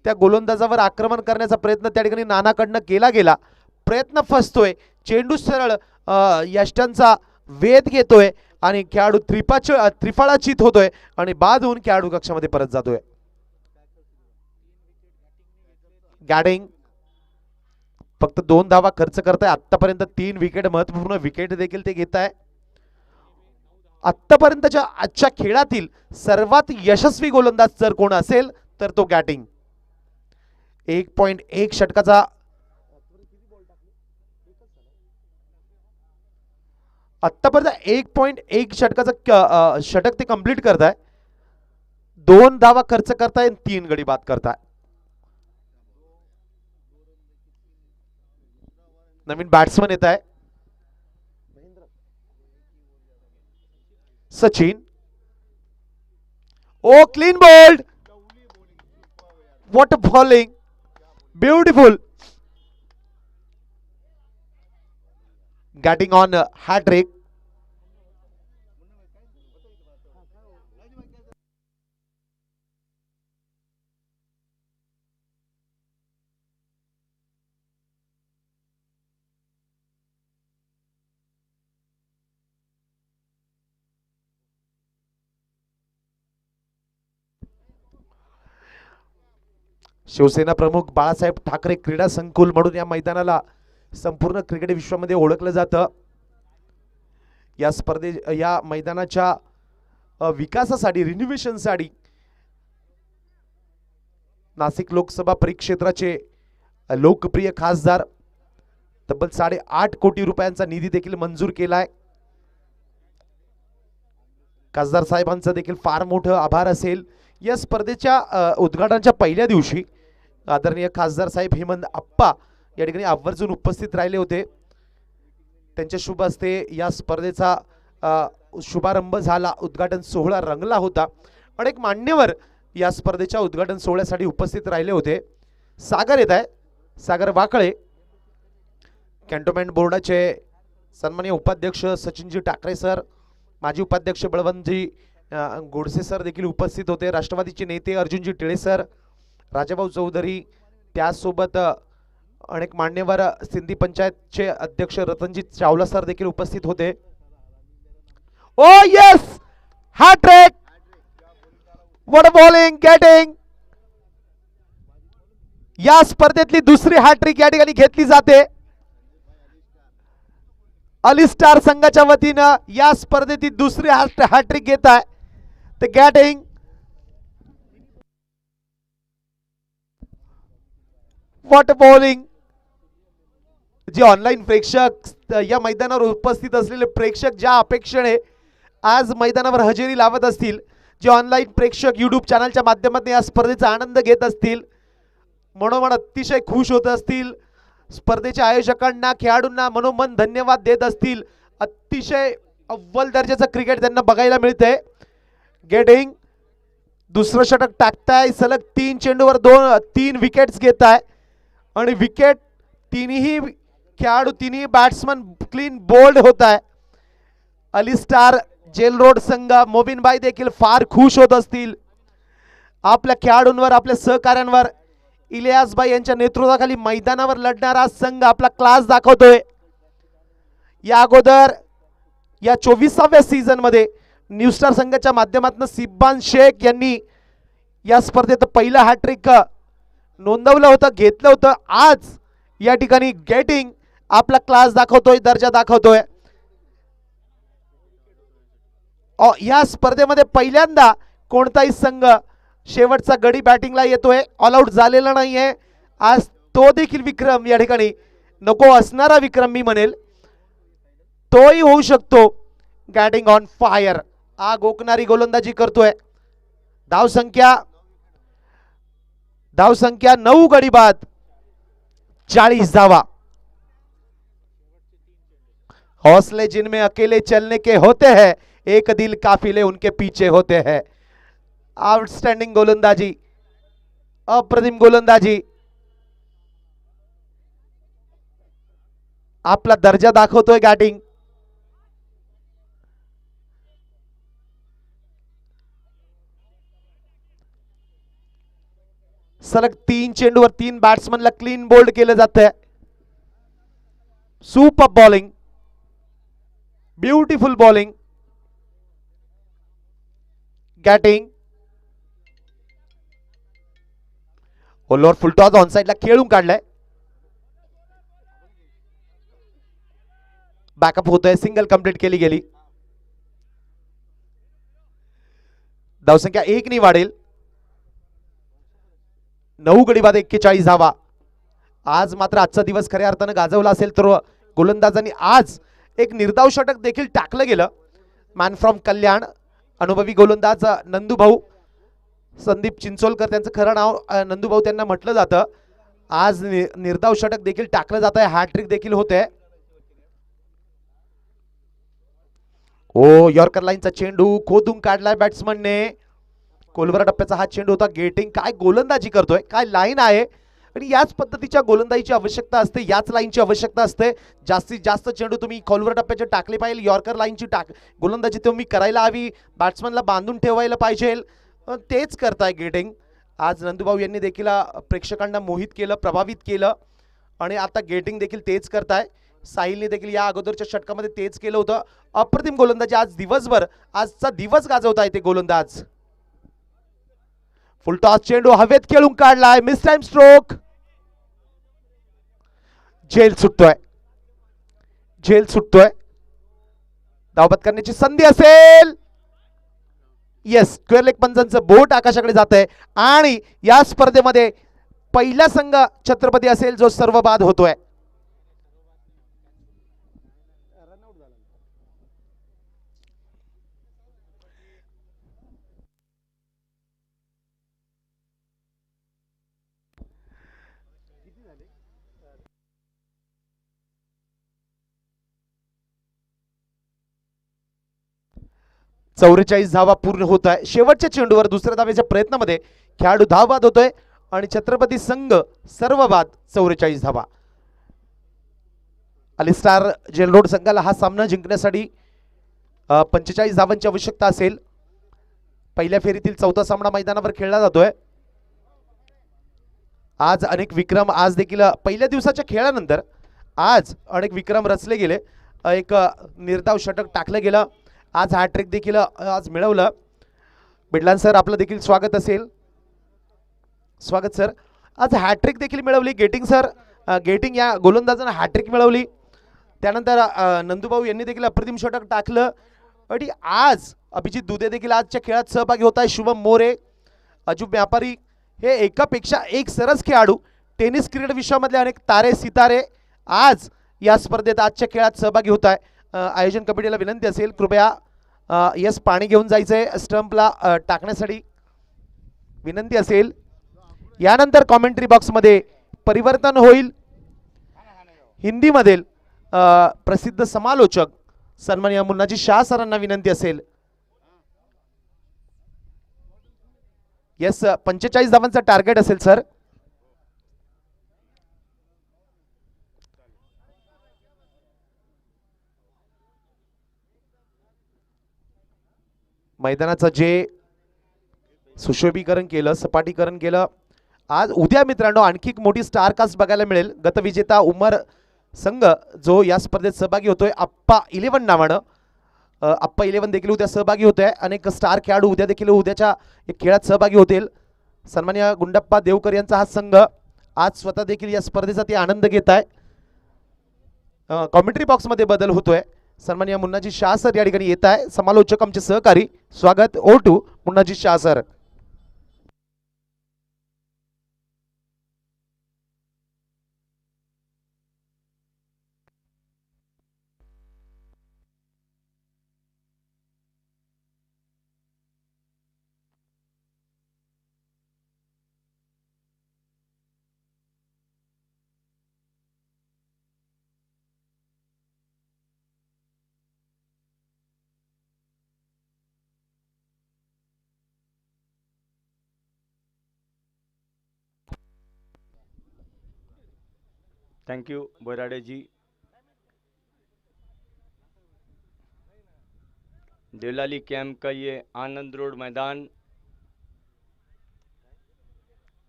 त्या गोलंदाजावर आक्रमण करण्याचा प्रयत्न त्या ठिकाणी नानाकडनं केला गेला. प्रयत्न फसतोय, चेंडू सरळ यष्टांचा वेध घेतोय आणि खेळाडू त्रिफळाचीत होतोय आणि बाद होऊन खेळाडू कक्षामध्ये परत जातोय. गॅटिंग फक्त 2 धावा खर्च करताय. आतापर्यंत 3 विकेट, महत्वपूर्ण विकेट देखील ते घेत आहे. आतापर्यंतच्या आजच्या खेळातील सर्वात यशस्वी गोलंदाज जर कोण असेल तर तो गॅटिंग. 1.1 षटकाचा आतापर्यंत 1.1 षटकाचा षटक ते कंप्लीट करताय. 2 धावा खर्च करताय, 3 गडी बाद करताय. नवीन बॅट्समन येत आहे Sachin. Oh clean bowled, what bowling, beautiful. गॅटिंग ऑन हॅट्रिक. शिवसेना प्रमुख बाळासाहेब ठाकरे क्रीडा संकुल म्हणून या मैदानाला संपूर्ण क्रिकेट विश्वामध्ये ओळखलं जातं. या मैदानाच्या विकासासाठी रिनोव्हेशनसाठी नाशिक लोकसभा परिक्षेत्राचे लोकप्रिय खासदार तब्बल 8.5 कोटी रुपयांचा निधी देखील मंजूर केलाय. खासदार साहेबांचं देखील फार मोठं आभार असेल. या स्पर्धेच्या उद्घाटनाच्या पहिल्या दिवशी आदरणीय खासदार साहेब हेमंत आप्पा या ठिकाणी आवर्जून उपस्थित राहिले होते. त्यांच्या शुभ हस्ते या स्पर्धेचा शुभारंभ झाला. उद्घाटन सोहळा रंगला होता. अनेक मान्यवर या स्पर्धेच्या उद्घाटन सोहळ्यासाठी उपस्थित राहिले होते. सागर येत आहे, सागर वाकळे. कॅन्टोन्मेंट बोर्डाचे सन्माननीय उपाध्यक्ष सचिनजी टाकरे सर, माजी उपाध्यक्ष बळवंतजी गोडसे सर देखील उपस्थित होते. राष्ट्रवादीचे नेते अर्जुनजी टिळे सर, राजाभाऊ चौधरी, त्यासोबत अनेक मान्यवर सिंधी पंचायतचे अध्यक्ष रतनजी चावला सर देखील उपस्थित होते. Oh yes, hat trick, what bowling getting. या स्पर्धेतली दुसरी हॅट्रिक या ठिकाणी घेतली जाते. अलिस्टार संघाच्या वतीनं या स्पर्धेतील दुसरी हॅट्रिक घेत आहे ते गॅटिंग. What bowling. जे ऑनलाईन प्रेक्षक या मैदानावर उपस्थित असलेले प्रेक्षक ज्या अपेक्षेने आज मैदानावर हजेरी लावत असतील, जे ऑनलाईन प्रेक्षक यूट्यूब चॅनलच्या माध्यमातून या स्पर्धेचा आनंद घेत असतील, मनोमन अतिशय खुश होत असतील, स्पर्धेच्या आयोजकांना खेळाडूंना मनोमन धन्यवाद देत असतील. अतिशय अव्वल दर्जाचं क्रिकेट त्यांना बघायला मिळतंय. गेटिंग, दुसरं षटक टाकताय. सलग 3 चेंडूवर 3 विकेट्स घेत आहे आणि विकेट तिन्ही खेळाडू तिन्ही बॅट्समन क्लीन बोल्ड होत आहे. अलिस्टार जेल रोड संघ मोबिनबाई देखील फार खुश होत असतील. आपल्या खेळाडूंवर, आपल्या सहकाऱ्यांवर इलियासबाई यांच्या नेतृत्वाखाली मैदानावर लढणारा संघ आपला क्लास दाखवतोय. या अगोदर या 24व्या सीझन मध्ये न्यू स्टार संघाच्या माध्यमातून सिब्बान शेख यांनी या स्पर्धेत पहिलं हॅट्रिक नोंदवलं होतं, घेतलं होतं. आज या ठिकाणी गेटिंग आपला क्लास दाखवतोय, दर्जा दाखवतोय. या स्पर्धेमध्ये पहिल्यांदा कोणताही संघ शेवटचा गडी बॅटिंगला येतोय, ऑल आउट झालेला नाहीये. आज तो देखील विक्रम या ठिकाणी नको असणारा विक्रम मी म्हणेल तोही होऊ शकतो. गॅटिंग ऑन फायर, आग ओकणारी गोलंदाजी करतोय. धावसंख्या 9 गडी बाद, 40 धावा. हौसले जिनमें अकेले चलने के होते हैं, एक दिल काफिले उनके पीछे होते हैं. आउटस्टँडिंग गोलंदाजी, अप्रतिम गोलंदाजी, आपला दर्जा दाखवतोय गॅटिंग. सलग 3 चेंडूवर 3 बॅट्समनला क्लीन बोल्ड केलं जातंय. Super bowling, beautiful bowling. गॅटिंग ओलवर फुलटॉस ऑन साइडला खेळून काढलाय. बॅकअप होतोय, सिंगल कंप्लीट केली गेली. धावसंख्या 1 ने वाढेल. 9 गडी बाद, 41 धावा. आज मात्र आजचा दिवस खऱ्या अर्थानं गाजवला असेल तर गोलंदाजांनी आज एक निर्धाव षटक देखील टाकलं गेलं. मॅन फ्रॉम कल्याण, अनुभवी गोलंदाज नंदूभाऊ संदीप चिंचोलकर, त्यांचं खरं नाव नंदूभाऊ त्यांना म्हटलं जातं. आज निर्धाव षटक देखील टाकलं जात आहे, हॅट्रिक देखील होते. ओ यॉर्कर लाईनचा चेंडू खोदून काढलाय बॅट्समनने. कोलवर टप्प्याचा हा चेंडू होता. गेटिंग काय गोलंदाजी करतोय, काय लाईन आहे. आणि याच पद्धतीच्या गोलंदाजीची आवश्यकता असते, याच लाईनची आवश्यकता असते. जास्तीत जास्त चेंडू तुम्ही खोलवर टप्प्याचे टाकले पाहिजे. यॉर्कर लाईनची गोलंदाजी तुम्ही करायला हवी, बॅट्समनला बांधून ठेवायला पाहिजे. तेच करताय गेटिंग. आज नंदूभाऊ यांनी देखील प्रेक्षकांना मोहित केलं, प्रभावित केलं आणि आता गेटिंग देखील तेच करताय. साहिलने देखील या अगोदरच्या षटकामध्ये तेच केलं होतं. अप्रतिम गोलंदाजी आज दिवसभर, आजचा दिवस गाजवताय ते गोलंदाज. फुलटॉस चेंडू हवेत खेळून काढलाय, मिस टाइम स्ट्रोक. झेल सुटतोय, झेल सुटतोय. धावपत करण्याची संधी असेल. येस, स्क्वेअर लेग पंचांचं बोट आकाशाकडे जात आहे आणि या स्पर्धेमध्ये पहिला संघ छत्रपती असेल जो सर्व बाद होतोय. चौवेचाळीस धावा पूर्ण होत आहे. शेवटच्या चेंडूवर दुसऱ्या धावेच्या प्रयत्नामध्ये खेळाडू धावबाद होतोय आणि छत्रपती संघ सर्व बाद 44 धावा. अलिस्टार जेल रोड संघाला हा सामना जिंकण्यासाठी 45 धावांची आवश्यकता असेल. पहिल्या फेरीतील चौथा सामना मैदानावर खेळला जातोय. आज अनेक विक्रम, आज देखील पहिल्या दिवसाच्या खेळानंतर आज अनेक विक्रम रचले गेले. एक निर्धाव षटक टाकलं गेलं. आज हॅट्रिक देखील आज मिळवलं. बिडलान सर आपलं देखील स्वागत असेल. स्वागत सर. आज हॅट्रिक देखील मिळवली. गेटिंग सर, गेटिंग या गोलंदाजानं हॅट्रिक मिळवली. त्यानंतर नंदूभाऊ यांनी देखील अप्रतिम षटक टाकलं. आणि आज अभिजित दुधे देखील आजच्या खेळात सहभागी होत आहे. शुभम मोरे, अजूब व्यापारी हे एकापेक्षा एक सरस खेळाडू, टेनिस क्रिकेट विश्वामधले अनेक तारे सितारे आज या स्पर्धेत आजच्या खेळात सहभागी होत आहे. आयोजन कमिटीला विनंती असेल कृपया यस पाणी घेऊन जायचंय स्टंपला टाकण्यासाठी विनंती असेल. यानंतर कॉमेंट्री बॉक्समध्ये परिवर्तन होईल. हिंदीमधील प्रसिद्ध समालोचक सन्माननीय मुन्नाजी शाह सरांना विनंती असेल. यस, 45 धावांचा टार्गेट असेल सर. मैदानाचं जे सुशोभीकरण केलं, सपाटीकरण केलं, आज उद्या मित्रांनो आणखी एक मोठी स्टार कास्ट बघायला मिळेल. गतविजेता उमर संघ जो या स्पर्धेत सहभागी होतोय अप्पा 11 नावानं. अप्पा 11 देखील उद्या सहभागी होत आहे. अनेक स्टार खेळाडू उद्या देखील उद्याच्या खेळात सहभागी होतील. सन्माननीय गुंडप्पा देवकर यांचा हा संघ आज स्वतः देखील या स्पर्धेचा ते आनंद घेत आहे. कॉमेंट्री बॉक्समध्ये बदल होतोय. सन्माननीय मुन्नाजी शाह सर या ठिकाणी येत आहे. समालोचक आमचे सहकारी. स्वागत. Oh to Munnaji Shah sir. Thank you Borade ji. Deolali camp का ये आनंद रोड मैदान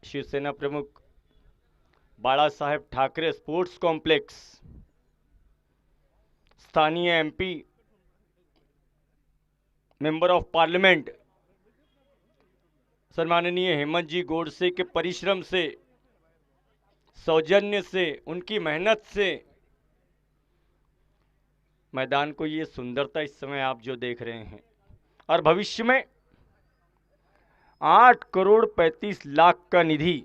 शिवसेना प्रमुख Balasaheb Thackeray sports complex, स्थानीय एमपी, मेंबर ऑफ पार्लियामेंट सम्माननीय हेमंत जी गोडसे के परिश्रम से, सौजन्य से, उनकी मेहनत से मैदान को ये सुंदरता इस समय आप जो देख रहे हैं, और भविष्य में 8 करोड़ 35 लाख का निधि.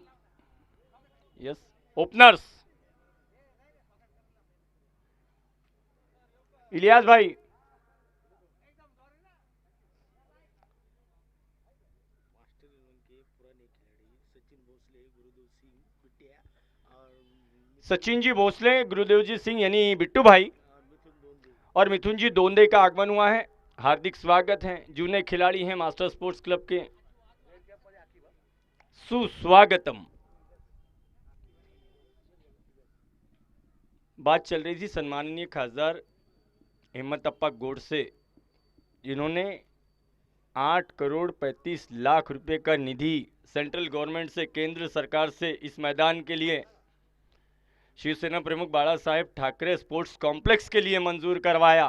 यस, ओपनर्स इलियास भाई, सचिन जी भोसले, गुरुदेव जी सिंह यानी बिट्टू भाई और मिथुन जी दोंदे का आगमन हुआ है. हार्दिक स्वागत है. जूने खिलाड़ी हैं मास्टर स्पोर्ट्स क्लब के. सुस्वागतम. बात चल रही थी सम्माननीय खासदार हेमंत अप्पा गोडसे, जिन्होंने 8 करोड़ 35 लाख रुपए का निधि सेंट्रल गवर्नमेंट से, केंद्र सरकार से इस मैदान के लिए शिवसेना प्रमुख Balasaheb Thackeray sports complex के लिए मंजूर करवाया.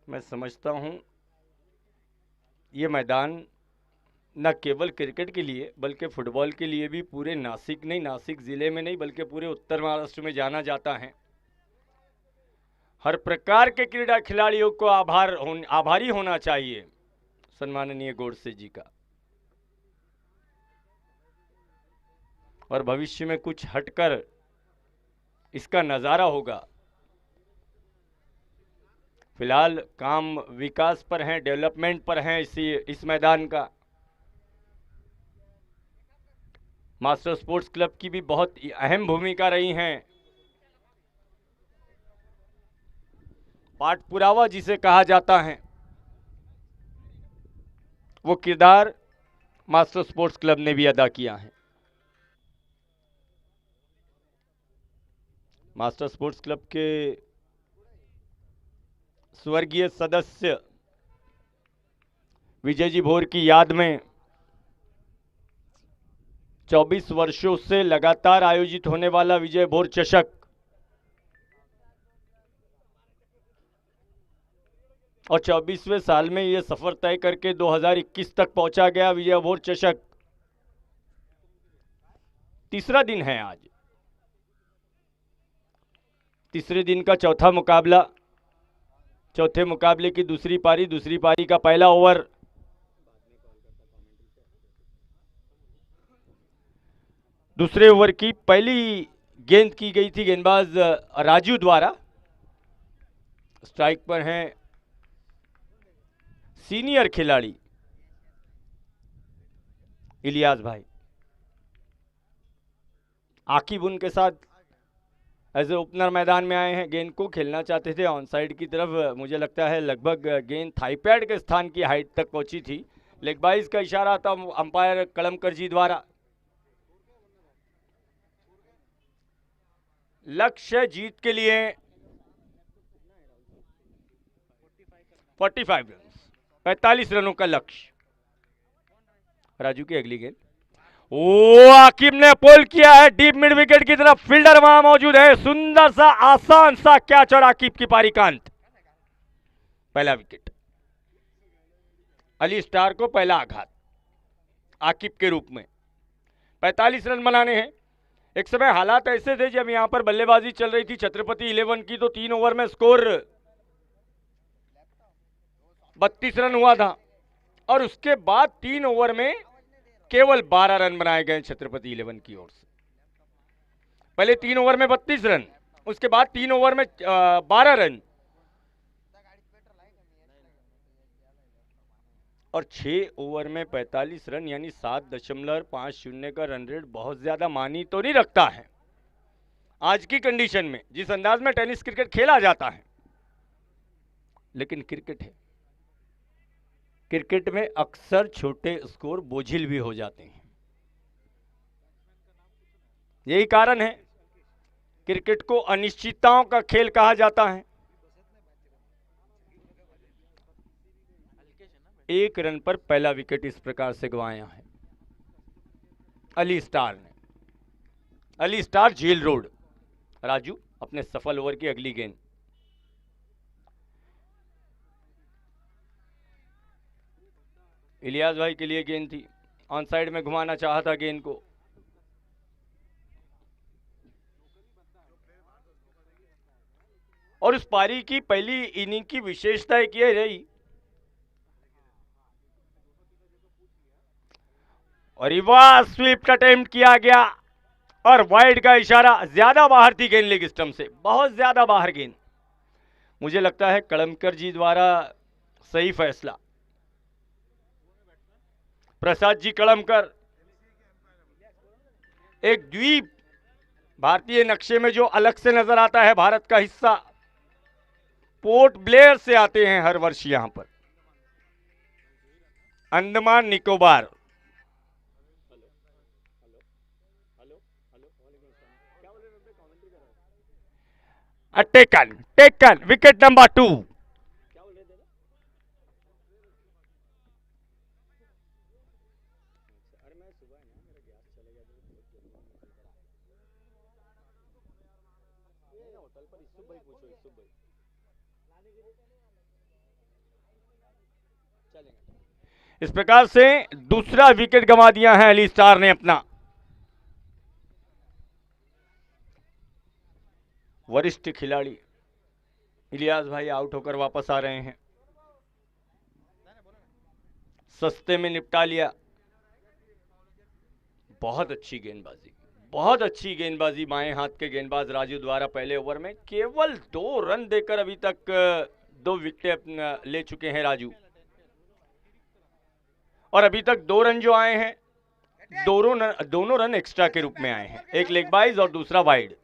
मैं समझता हूं ये मैदान न केवल क्रिकेट के लिए बल्कि फुटबॉल के लिए भी पूरे नासिक नहीं, नासिक ज़िले में नहीं बल्कि पूरे उत्तर महाराष्ट्र में जाना जाता है। हर प्रकार के क्रीड़ा खिलाड़ियों को आभारी होना चाहिए सम्माननीय गोडसे जी का। और भविष्य में कुछ हटकर इसका नज़ारा होगा। फिलहाल काम विकास पर है, डेवलपमेंट पर है इस मैदान का। मास्टर स्पोर्ट्स क्लब की भी बहुत अहम भूमिका रही है। पाठ पुरावा जिसे कहा जाता है, वो किरदार मास्टर स्पोर्ट्स क्लब ने भी अदा किया है। मास्टर स्पोर्ट्स क्लब के स्वर्गीय सदस्य विजय जी भोर की याद में 24 वर्षों से लगातार आयोजित होने वाला विजय भोर चषक और 24वें साल में यह सफर तय करके 2021 तक पहुंचा गया विजय भोर चषक। तीसरा दिन है आज। तीसरे दिन का चौथा मुकाबला, चौथे मुकाबले की दूसरी पारी का पहला ओवर। दूसरे ओवर की पहली गेंद की गई थी गेंदबाज राजू द्वारा। स्ट्राइक पर हैं सीनियर खिलाड़ी इलियास भाई। आकिब उनके साथ एज ए ओपनर मैदान में आए हैं। गेंद को खेलना चाहते थे ऑन साइड की तरफ। मुझे लगता है लगभग गेंद थाई पैड के स्थान की हाइट तक पहुंची थी। लेग बाइज का इशारा था अंपायर कलमकर जी द्वारा। लक्ष्य जीत के लिए 45 रन, 45 रनों का लक्ष्य। राजू की अगली गेंद, ओ आकिब ने पोल किया है डीप मिड विकेट की तरफ। फील्डर वहां मौजूद है। सुंदर सा आसान सा कैच और आकिब की पारी का अंत। पहला विकेट। अली स्टार को पहला आघात आकिब के रूप में। 45 रन बनाने हैं। एक समय हालात ऐसे थे जब यहां पर बल्लेबाजी चल रही थी छत्रपति 11 की, तो 3 ओवर में स्कोर 32 रन हुआ था और उसके बाद 3 ओवर में केवल 12 रन बनाए गए छत्रपति 11 की ओर से। पहले 3 ओवर में 32 रन, उसके बाद 3 ओवर में 12 रन और 6 ओवर में 45 रन, यानी 7.50 का रन रेट बहुत ज्यादा मानी तो नहीं रखता है आज की कंडीशन में, जिस अंदाज में टेनिस क्रिकेट खेला जाता है। लेकिन क्रिकेट है, क्रिकेट में अक्सर छोटे स्कोर बोझिल भी हो जाते हैं। यही कारण है क्रिकेट को अनिश्चितताओं का खेल कहा जाता है। 1 रन पर पहला विकेट इस प्रकार से गंवाया है अली स्टार ने। Ali star jail road. Raju अपने सफल ओवर की अगली गेंद। इलियास भाई के लिए गेंद थी, ऑन साइड में घुमाना चाहा था गेंद को। और उस पारी की पहली इनिंग की विशेषता एक ये रही, और रिवर्स स्वीप अटेम्प्ट किया गया और वाइड का इशारा। ज्यादा बाहर थी गेंद लेग स्टंप से, बहुत ज्यादा बाहर गेंद। मुझे लगता है कलमकर जी द्वारा सही फैसला। प्रसाद जी कलमकर एक द्वीप, भारतीय नक्शे में जो अलग से नजर आता है भारत का हिस्सा, पोर्ट ब्लेयर से आते हैं हर वर्ष यहां पर, Andaman Nicobar. Taken wicket number 2। इस प्रकार से दूसरा विकेट गंवा दिया है अली स्टार ने अपना। वरिष्ठ खिलाड़ी इलियास भाई आउट होकर वापस आ रहे हैं। सस्ते में निपटा लिया। बहुत अच्छी गेंदबाजी, बहुत अच्छी गेंदबाजी बाएं हाथ के गेंदबाज राजू द्वारा। पहले ओवर में केवल 2 रन देकर अभी तक 2 विकेट ले चुके हैं राजू, और अभी तक 2 रन जो आए हैं दोनों रन एक्स्ट्रा के रूप में आए हैं, एक लेग बाइज और दूसरा वाइड।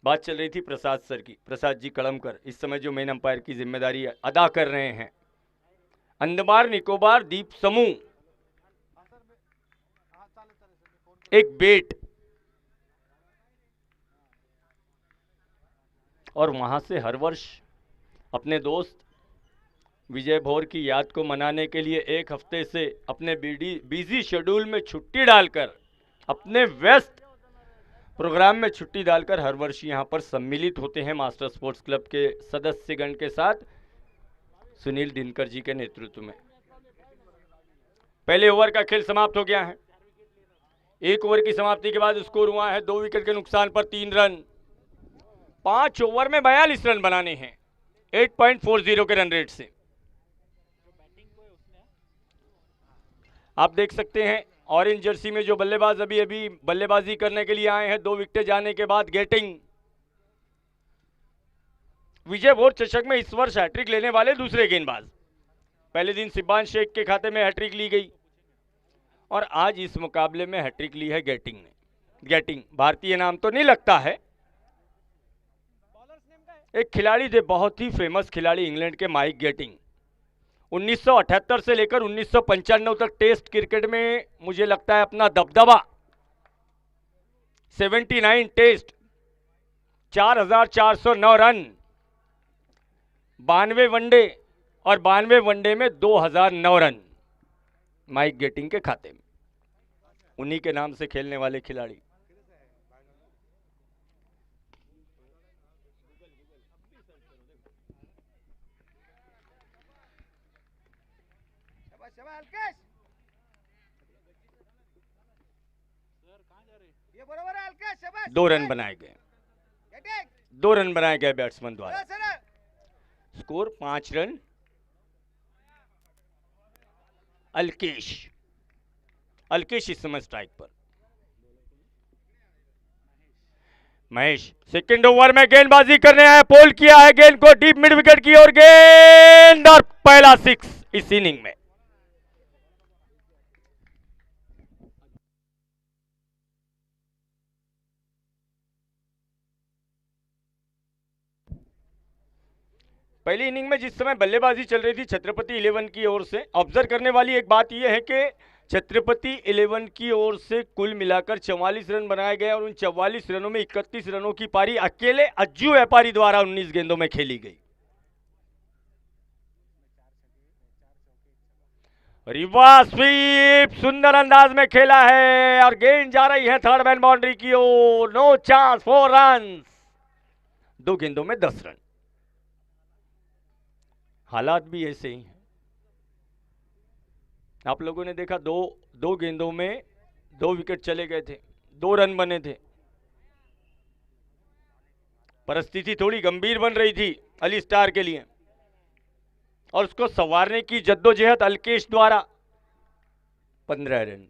बात चल रही थी प्रसाद सर की, प्रसाद जी कड़मकर इस समय जो मेन अंपायर की जिम्मेदारी अदा कर रहे हैं। अंडमान निकोबार द्वीप समूह एक बेट, और वहां से हर वर्ष अपने दोस्त विजय भोर की याद को मनाने के लिए एक हफ्ते से अपने बिजी शेड्यूल में छुट्टी डालकर, अपने व्यस्त प्रोग्राम में छुट्टी डालकर हर वर्ष यहां पर सम्मिलित होते हैं मास्टर स्पोर्ट्स क्लब के सदस्यगण के साथ, सुनील दिनकर जी के नेतृत्व में। पहले ओवर का खेल समाप्त हो गया है। 1 ओवर की समाप्ति के बाद स्कोर हुआ है 2 विकेट के नुकसान पर 3 रन। 5 ओवर में 42 रन बनाने हैं 8.40 के रन रेट से। आप देख सकते हैं ऑरेंज जर्सी में जो बल्लेबाज अभी बल्लेबाजी करने के लिए आए हैं, 2 विकेट जाने के बाद गेटिंग विजय भोर चषक में इस वर्ष हैट्रिक लेने वाले दूसरे गेंदबाज। पहले दिन सिब्बान शेख के खाते में हैट्रिक ली गई और आज इस मुकाबले में हैट्रिक ली है गेटिंग ने। गेटिंग भारतीय नाम तो नहीं लगता है, एक खिलाड़ी थे, बहुत ही फेमस खिलाड़ी इंग्लैंड के माइक गेटिंग। 1978 से लेकर 1995 तक टेस्ट क्रिकेट में मुझे लगता है अपना दबदबा, 79 टेस्ट, 4409 रन, 92 वनडे और 92 वनडे में 2009 रन माइक गेटिंग के खाते में। उन्हीं के नाम से खेलने वाले खिलाड़ी। दो रन बनाए गए, 2 रन बनाए गए बैट्समैन द्वारा। Score 5 run. अल्केश इस समय स्ट्राइक पर। महेश सेकंड ओवर में गेंदबाजी करने आए, पोल किया है गेंद को डीप मिड विकेट की ओर, गेंद और पहला 6 इस इनिंग में। पहली इनिंग में जिस समय बल्लेबाजी चल रही थी छत्रपति 11 की ओर से, ऑब्जर्व करने वाली एक बात यह है कि छत्रपति 11 की ओर से कुल मिलाकर 44 रन बनाए गए और उन 44 रनों में 31 रनों की पारी अकेले अज्जू व्यापारी द्वारा 19 गेंदों में खेली गई। रिवर्स स्वीप सुंदर अंदाज में खेला है और गेंद जा रही है थर्ड मैन बाउंड्री की ओर। नो चांस, 4 रन, 2 गेंदों में 10 रन। हालात भी ऐसे ही हैं। आप लोगों ने देखा दो गेंदों में 2 विकेट चले गए थे, 2 रन बने थे। परिस्थिति थोड़ी गंभीर बन रही थी अली स्टार के लिए और उसको संवारने की जद्दोजहद अल्केश द्वारा। 15 रन।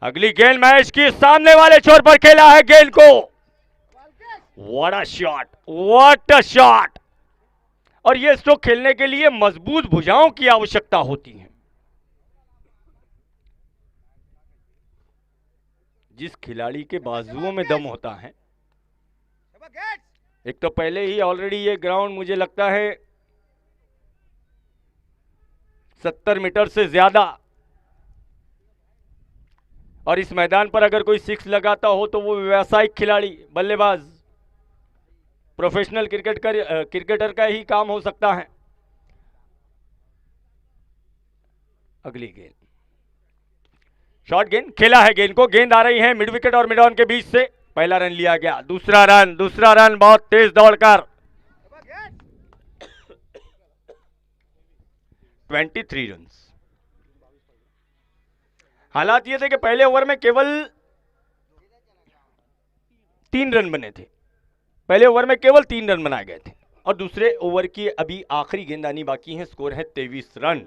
अगली गेंद मैच की सामने वाले छोर पर खेला है गेंद को। What a shot, what a shot. और यह स्ट्रोक खेलने के लिए मजबूत भुजाओं की आवश्यकता होती है। जिस खिलाड़ी के बाजुओं में दम होता है, एक तो पहले ही ऑलरेडी ये ग्राउंड मुझे लगता है 70 मीटर से ज्यादा, और इस मैदान पर अगर कोई 6 लगाता हो तो वो व्यावसायिक खिलाड़ी, बल्लेबाज, प्रोफेशनल क्रिकेटर का ही काम हो सकता है। अगली गेंद शॉर्ट गेंद खेला है गेंद को, गेंद आ रही है मिड विकेट और मिड ऑन के बीच से। पहला रन लिया गया, दूसरा रन बहुत तेज दौड़कर। 23 रन। हालात ये थे कि पहले ओवर में केवल 3 रन बने थे, पहले ओवर में केवल 3 रन बनाए गए थे और दूसरे ओवर की अभी आखिरी गेंद आनी बाकी है। स्कोर है 23 रन।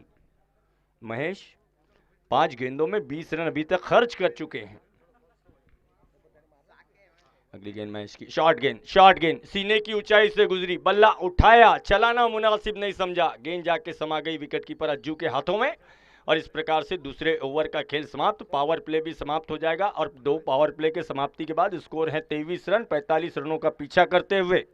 महेश 5 गेंदों में 20 रन अभी तक खर्च कर चुके हैं। अगली गेंद मैच की शॉर्ट गेंद सीने की ऊंचाई से गुजरी, बल्ला उठाया, चलाना मुनासिब नहीं समझा, गेंद जाके समा गई विकेटकीपर अज्जू के हाथों में और इस प्रकार से दूसरे ओवर का खेल समाप्त। पावर प्ले भी समाप्त हो जाएगा और 2 पावर प्ले के समाप्ति के बाद स्कोर है 23 रन 45 रनों का पीछा करते हुए।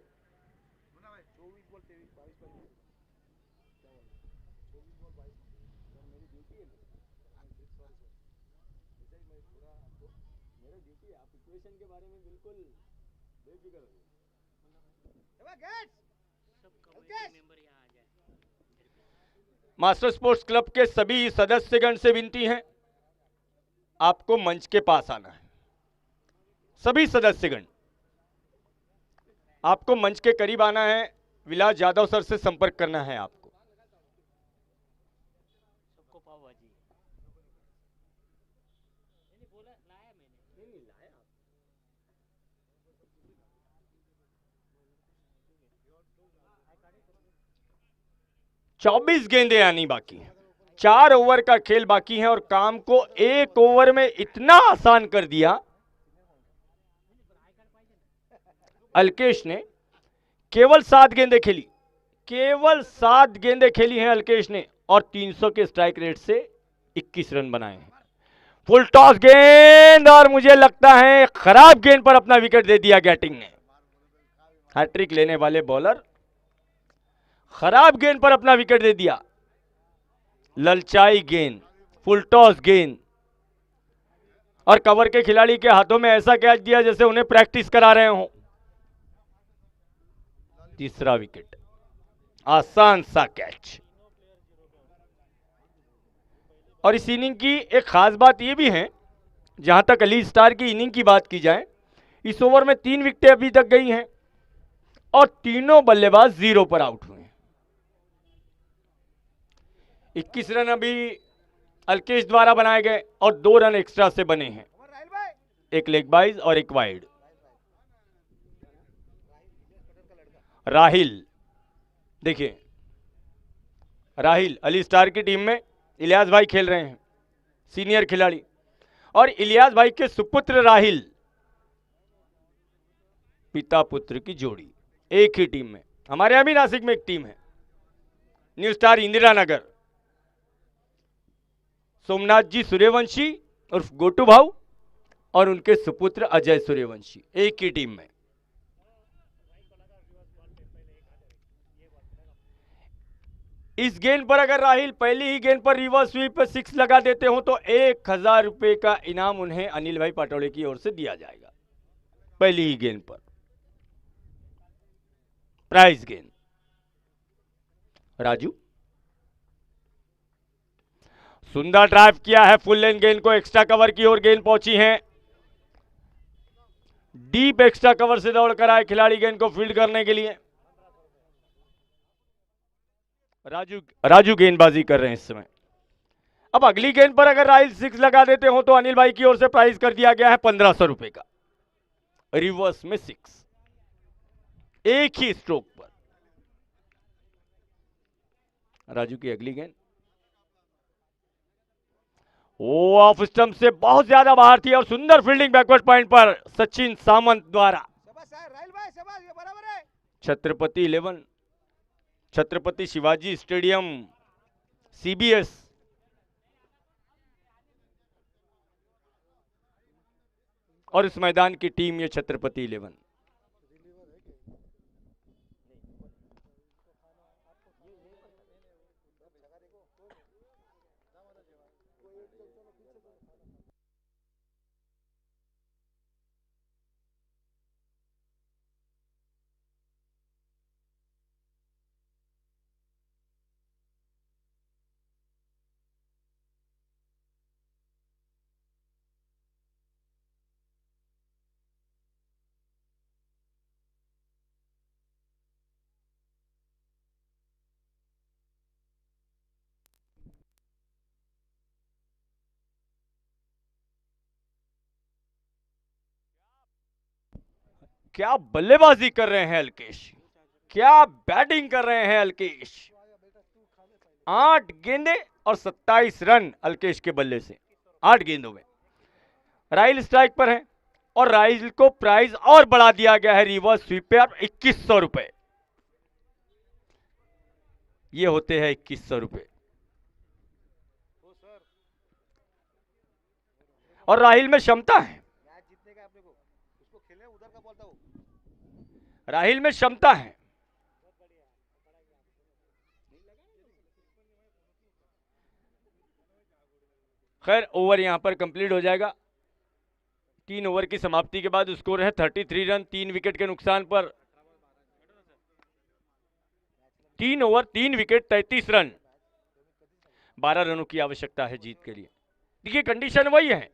मास्टर स्पोर्ट्स क्लब के सभी सदस्यगण से विनती है, आपको मंच के पास आना है। सभी सदस्यगण आपको मंच के करीब आना है। विलास यादव सर से संपर्क करना है आपको। सबको पाव भाजी 24 गेंदें आनी बाकी हैं, 4 ओवर का खेल बाकी है और काम को 1 ओवर में इतना आसान कर दिया। अल्केश ने केवल 7 गेंदें खेली, केवल 7 गेंदें खेली हैं अल्केश ने और 300 के स्ट्राइक रेट से 21 रन बनाए हैं। फुल टॉस गेंद और मुझे लगता है खराब गेंद पर अपना विकेट दे दिया गैटिंग ने। हैट्रिक लेने वाले बॉलर खराब गेंद पर अपना विकेट दे दिया। ललचाई गेंद, फुल टॉस गेंद और कवर के खिलाड़ी के हाथों में ऐसा कैच दिया जैसे उन्हें प्रैक्टिस करा रहे हो। तीसरा विकेट, आसान सा कैच। और इस इनिंग की एक खास बात यह भी है, जहां तक अली स्टार की इनिंग की बात की जाए, इस ओवर में 3 विकेटें अभी तक गई हैं और तीनों बल्लेबाज 0 पर आउट हुए हैं। 21 रन अभी अल्केश द्वारा बनाए गए और 2 रन एक्स्ट्रा से बने हैं, एक लेग बाइज और एक वाइड। राहिल, देखिए राहिल अली स्टार की टीम में इलियास भाई खेल रहे हैं, सीनियर खिलाड़ी, और इलियास भाई के सुपुत्र राहिल, पिता पुत्र की जोड़ी एक ही टीम में। हमारे यहां भी नासिक में एक टीम है, न्यू स्टार इंदिरा नगर। सोमनाथ जी सूर्यवंशी उर्फ गोटू भाऊ और उनके सुपुत्र अजय सूर्यवंशी एक ही टीम में। इस गेंद पर अगर राहिल पहली ही गेंद पर रिवर्स स्वीप पर 6 लगा देते हो तो 1000 रुपए का इनाम उन्हें अनिल भाई पाटोले की ओर से दिया जाएगा। पहली ही गेंद पर प्राइज गेंद। राजू सुंदर ड्राइव किया है, फुल लेन गेंद को एक्स्ट्रा कवर की ओर गेंद पहुंची है। डीप एक्स्ट्रा कवर से दौड़कर आए खिलाड़ी गेंद को फील्ड करने के लिए। राजू गेंदबाजी कर रहे हैं इस समय। अब अगली गेंद पर अगर राइल 6 लगा देते हो तो अनिल भाई की ओर से प्राइज कर दिया गया है 1500 रुपए का, रिवर्स में 6, एक ही स्ट्रोक पर। राजू की अगली गेंद वो ऑफ स्टंप से बहुत ज्यादा बाहर थी और सुंदर फील्डिंग बैकवर्ड पॉइंट पर सचिन सामंत द्वारा। Chhatrapati 11, Chhatrapati Shivaji stadium, CBS. और इस मैदान की टीम ये छत्रपति 11। क्या बल्लेबाजी कर रहे हैं अल्केश, क्या बैटिंग कर रहे हैं अल्केश। 8 गेंदे और 27 रन अल्केश के बल्ले से 8 गेंदों में। राहिल स्ट्राइक पर है और राहिल को प्राइज और बढ़ा दिया गया है रिवर्स स्वीप पे, और 2100 रुपए। ये होते हैं 2100 रुपए। और राहिल में क्षमता है, राहिल में क्षमता है। खैर ओवर यहां पर कंप्लीट हो जाएगा। 3 ओवर की समाप्ति के बाद स्कोर है 33 रन, 3 विकेट के नुकसान पर। 3 ओवर 3 विकेट 33 रन, 12 रनों की आवश्यकता है जीत के लिए। देखिए कंडीशन वही है,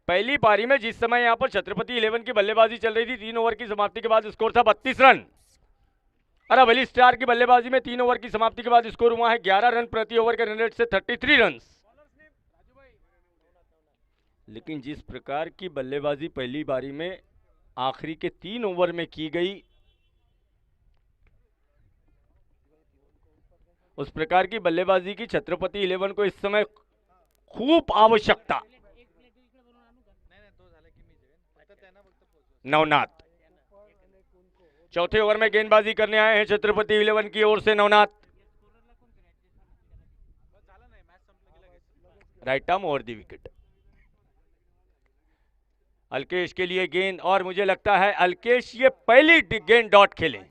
पहली पारी में जिस समय यहां पर छत्रपति 11 की बल्लेबाजी चल रही थी, 3 ओवर की समाप्ति के बाद स्कोर था 32 रन। और अब अली स्टार की बल्लेबाजी में 3 ओवर की समाप्ति के बाद स्कोर हुआ है 11 रन प्रति ओवर के रन रेट से 33 रन। लेकिन जिस प्रकार की बल्लेबाजी पहली बारी में आखिरी के 3 ओवर में की गई, उस प्रकार की बल्लेबाजी की छत्रपति 11 को इस समय खूब आवश्यकता। नवनाथ चौथे ओवर में गेंदबाजी करने आए हैं छत्रपति 11 की ओर से। Navnath right arm over the wicket. Alkesh के लिए गेंद, और मुझे लगता है अल्केश ये पहली गेंद डॉट खेले।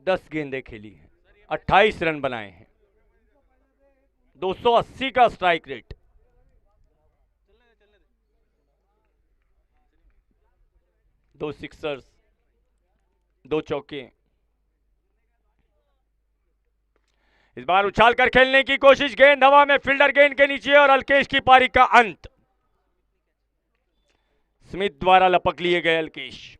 दस गेंदें खेली हैं, 28 रन बनाए हैं, 280 का स्ट्राइक रेट। दो सिक्सर्स, 2 चौके। इस बार उछाल कर खेलने की कोशिश, गेंद हवा में, फील्डर गेंद के नीचे, और अल्केश की पारी का अंत। स्मिथ द्वारा लपक लिए गए अल्केश।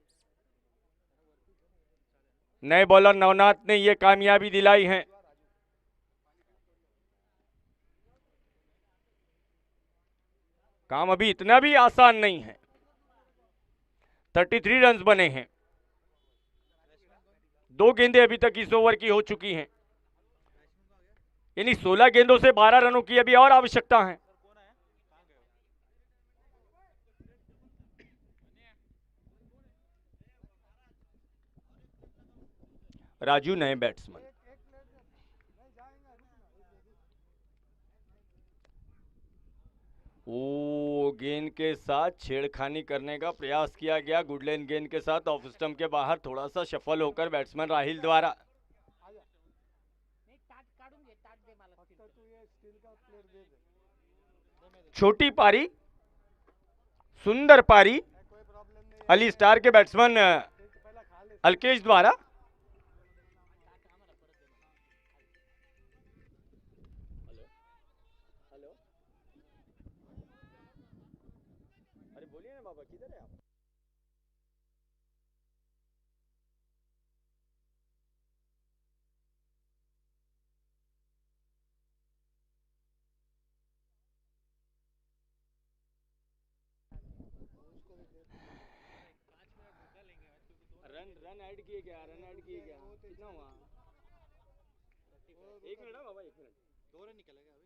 नए बॉलर नवनाथ ने यह कामयाबी दिलाई है। काम अभी इतना भी आसान नहीं है। 33 रन बने हैं, 2 गेंदें अभी तक इस ओवर की हो चुकी हैं, यानी 16 गेंदों से 12 रनों की अभी और आवश्यकता है। राजू नए बैट्समैन। ओ गेंद के साथ छेड़खानी करने का प्रयास किया गया, गुडलैंड गेंद के साथ ऑफ स्टंप के बाहर थोड़ा सा सफल होकर बैट्समैन राहिल द्वारा। छोटी पारी, सुंदर पारी अली स्टार के बैट्समैन अल्केश द्वारा। अरे बोलिए ना बाबा, किधर है आप? रन ऐड किए क्या? रन ऐड किए क्या? कितना हुआ? 1 मिनट बाबा, 1 मिनट। 2 रन निकलेगा अभी।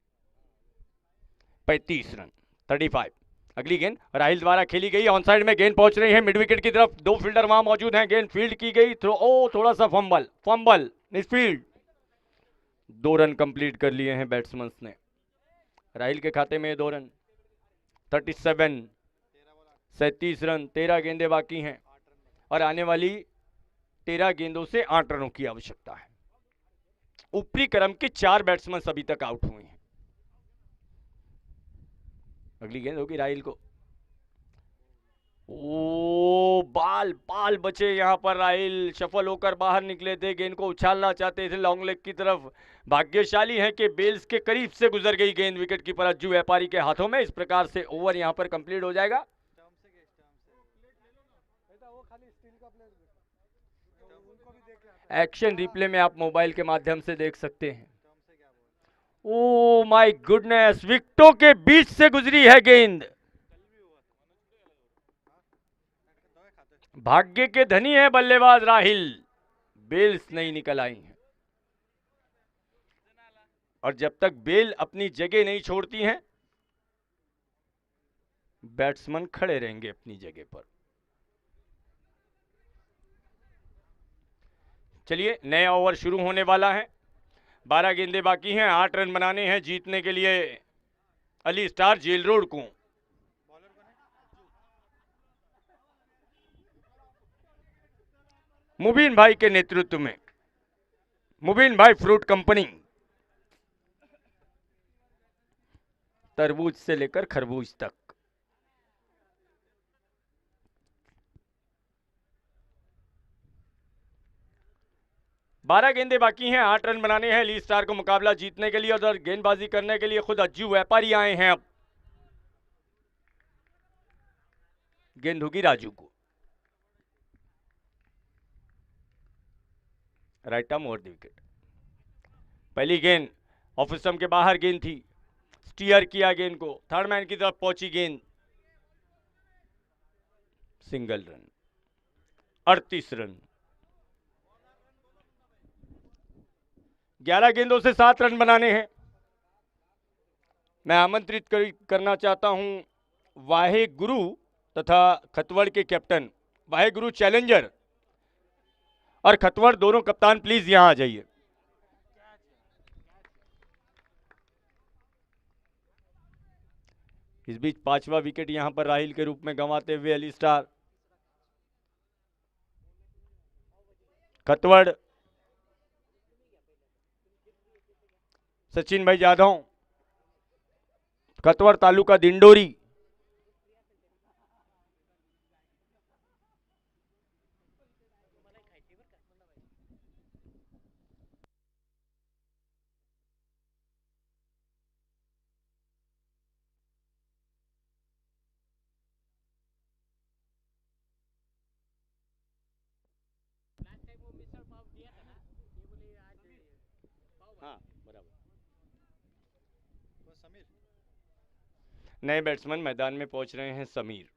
35 रन, 35। अगली गेंद राहिल द्वारा खेली गई, ऑन साइड में गेंद पहुंच रही है मिड विकेट की तरफ। 2 फील्डर वहां मौजूद हैं, गेंद फील्ड की गई, थ्रो, ओ थोड़ा सा फंबल मिसफील्ड। 2 रन कंप्लीट कर लिए हैं बैट्समैन ने। राहिल के खाते में 2 रन। 37, 37 रन, 13 गेंदें बाकी हैं, और आने वाली 13 गेंदों से 8 रनों की आवश्यकता है। ऊपरी क्रम के 4 बैट्समैन अभी तक आउट हुए हैं। अगली गेंद होगी राहिल को। ओ बाल बचे यहां पर। राहिल सफल होकर बाहर निकले थे, गेंद को उछालना चाहते थे लॉन्ग लेग की तरफ। भाग्यशाली है कि बेल्स के करीब से गुजर गई गेंद विकेट कीपर अज्जू व्यापारी के हाथों में। इस प्रकार से ओवर यहां पर कंप्लीट हो जाएगा। एक्शन रिप्ले में आप मोबाइल के माध्यम से देख सकते हैं। Oh my goodness, विकेटों K beach से गुजरी है गेंद। भाग्य के धनी है बल्लेबाज राहिल, बेल्स नहीं निकल आई हैं। और जब तक बेल अपनी जगह नहीं छोड़ती हैं, बैट्समैन खड़े रहेंगे अपनी जगह पर। चलिए, नया ओवर शुरू होने वाला है। 12 गेंदें बाकी हैं, 8 रन बनाने हैं जीतने के लिए अली स्टार जेल रोड को। मुबीन भाई के नेतृत्व में, मुबीन भाई फ्रूट कंपनी, तरबूज से लेकर खरबूज तक। बारह गेंदें बाकी हैं, 8 रन बनाने हैं अली स्टार को मुकाबला जीतने के लिए। और गेंदबाजी करने के लिए खुद अज्जू व्यापारी आए हैं। अब गेंद होगी राजू को, right arm over the wicket. पहली गेंद ऑफ स्टंप के बाहर गेंद थी, स्टीयर किया गेंद को, थर्ड मैन की तरफ पहुंची गेंद, सिंगल रन, 38 रन। 11 गेंदों से 7 रन बनाने हैं। मैं आमंत्रित करना चाहता हूं वाहे गुरु तथा खतवड़ के कैप्टन, वाहे गुरु चैलेंजर और खतवड़ दोनों कप्तान, प्लीज यहां आ जाइए। इस बीच 5वां विकेट यहां पर राहिल के रूप में गंवाते हुए अली स्टार। खतवड़, सचिन भाई जाधव, खतवड़ तालुका दिंडोरी। हाँ बराबर। नए बैट्समैन मैदान में पहुंच रहे हैं, समीर।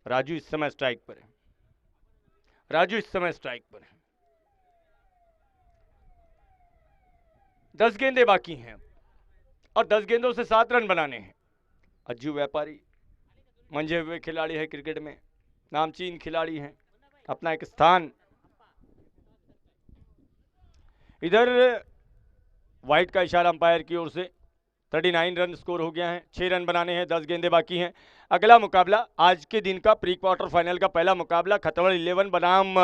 राजू इस समय स्ट्राइक पर है, राजू इस समय स्ट्राइक पर है। 10 गेंदें बाकी हैं और 10 गेंदों से 7 रन बनाने हैं। अज्जू व्यापारी मंझे हुए खिलाड़ी है क्रिकेट में, नामचीन खिलाड़ी हैं, अपना एक स्थान। इधर वाइट का इशारा अंपायर की ओर से। 39 रन स्कोर हो गया है, 6 रन बनाने हैं, 10 गेंदें बाकी हैं। अगला मुकाबला आज के दिन का प्री क्वार्टर फाइनल का पहला मुकाबला खतवड़ 11 बनाम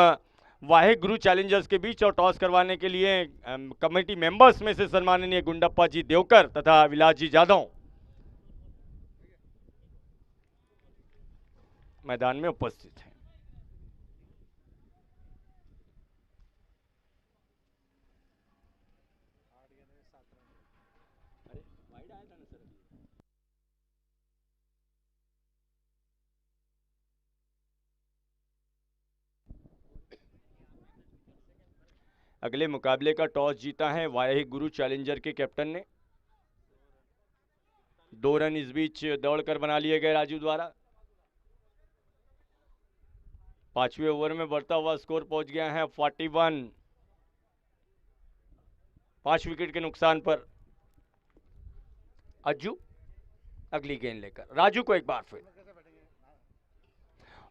वाहे गुरु चैलेंजर्स के बीच। और टॉस करवाने के लिए कमेटी मेंबर्स में से सम्माननीय गुंडप्पा जी देवकर तथा विलास जी जाधव मैदान में उपस्थित हैं। अगले मुकाबले का टॉस जीता है वाहे गुरु चैलेंजर के कैप्टन ने। 2 रन इस बीच दौड़कर बना लिए गए राजू द्वारा। 5वें ओवर में बढ़ता हुआ स्कोर पहुंच गया है 41। 5 विकेट के नुकसान पर अज्जू अगली गेंद लेकर, राजू को एक बार फिर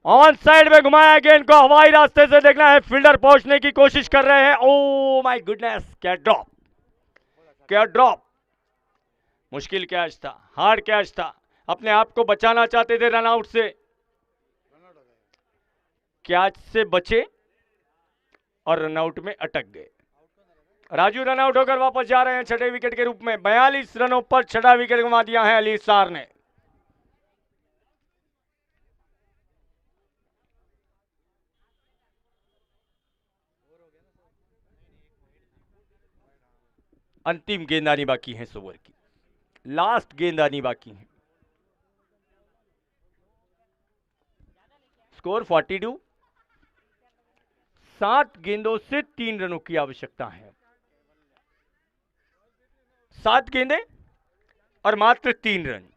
ऑन साइड में घुमाया, गेंद को हवाई रास्ते से देखना है, फील्डर पहुंचने की कोशिश कर रहे हैं। ओ माय गुडनेस, क्या ड्रॉप, क्या ड्रॉप। मुश्किल कैच था, हार्ड कैच था, अपने आप को बचाना चाहते थे रनआउट से, कैच से बचे और रनआउट में अटक गए। राजू रनआउट होकर वापस जा रहे हैं 6ठे विकेट के रूप में। 42 रनों पर 6ठा विकेट घुमा दिया है अली स्टार ने। अंतिम गेंद आनी बाकी है इस ओवर की, लास्ट गेंद आनी बाकी है। स्कोर 42, 7 गेंदों से 3 रनों की आवश्यकता है। 7 गेंदें और मात्र 3 रन।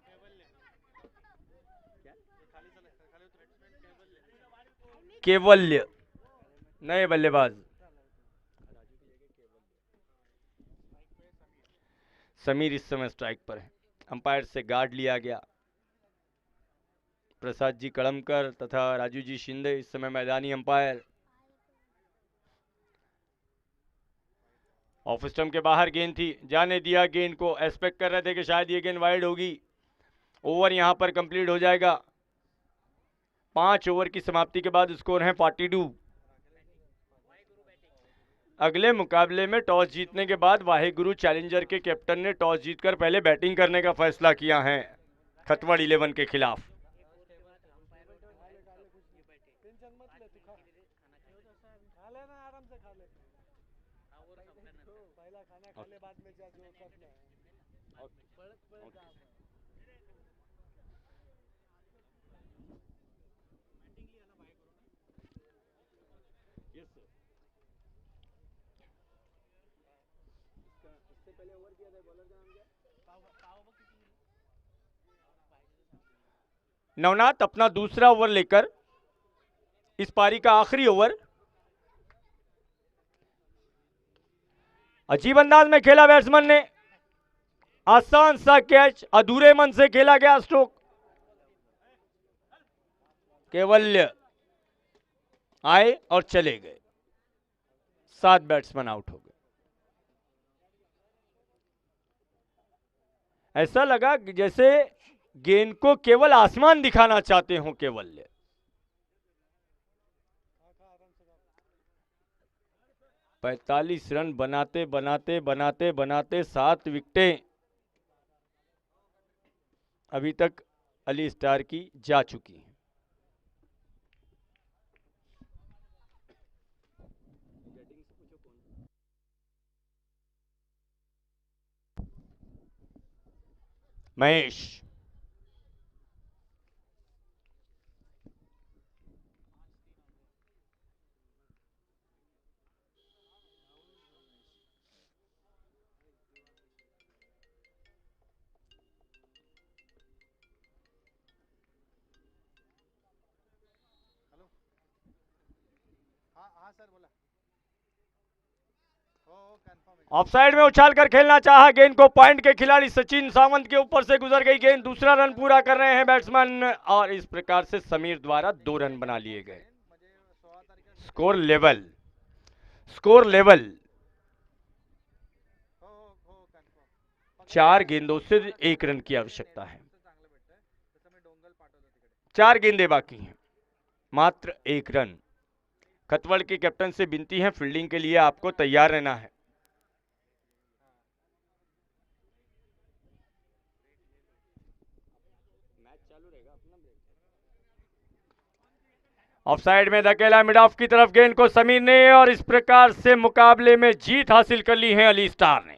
केवल्य नए बल्लेबाज। समीर इस समय स्ट्राइक पर है। अंपायर से गार्ड लिया गया। प्रसाद जी कड़मकर तथा राजू जी शिंदे इस समय मैदानी अंपायर। ऑफ स्टंप के बाहर गेंद थी, जाने दिया गेंद को। एक्सपेक्ट कर रहे थे कि शायद ये गेंद वाइड होगी। ओवर यहां पर कंप्लीट हो जाएगा। 5 ओवर की समाप्ति के बाद स्कोर है 42। अगले मुकाबले में टॉस जीतने के बाद वाहेगुरु चैलेंजर के कैप्टन ने टॉस जीतकर पहले बैटिंग करने का फैसला किया है खतवड़ 11 के खिलाफ। नवनाथ अपना दूसरा ओवर लेकर इस पारी का आखिरी ओवर। अजीब अंदाज में खेला बैट्समैन ने। आसान सा कैच, अधूरे मन से खेला गया स्ट्रोक। केवल्य आए और चले गए। 7 बैट्समैन आउट हो गए। ऐसा लगा कि जैसे गेंद को केवल आसमान दिखाना चाहते हो केवल्य। पैंतालीस रन बनाते बनाते बनाते बनाते 7 विकेटें अभी तक अली स्टार की जा चुकी हैं। महेश ऑफसाइड में उछालकर खेलना चाहा। गेंद को पॉइंट के खिलाड़ी सचिन सावंत के ऊपर से गुजर गई गेंद। दूसरा रन पूरा कर रहे हैं बैट्समैन और इस प्रकार से समीर द्वारा 2 रन बना लिए गए। Score level. Score level. 4 गेंदों से 1 रन की आवश्यकता है। 4 गेंदें बाकी हैं, मात्र 1 रन। खतवड़ के कैप्टन से विनती है, फील्डिंग के लिए आपको तैयार रहना है। ऑफसाइड में धकेला मिड ऑफ की तरफ गेंद को समीर ने और इस प्रकार से मुकाबले में जीत हासिल कर ली है अली स्टार ने।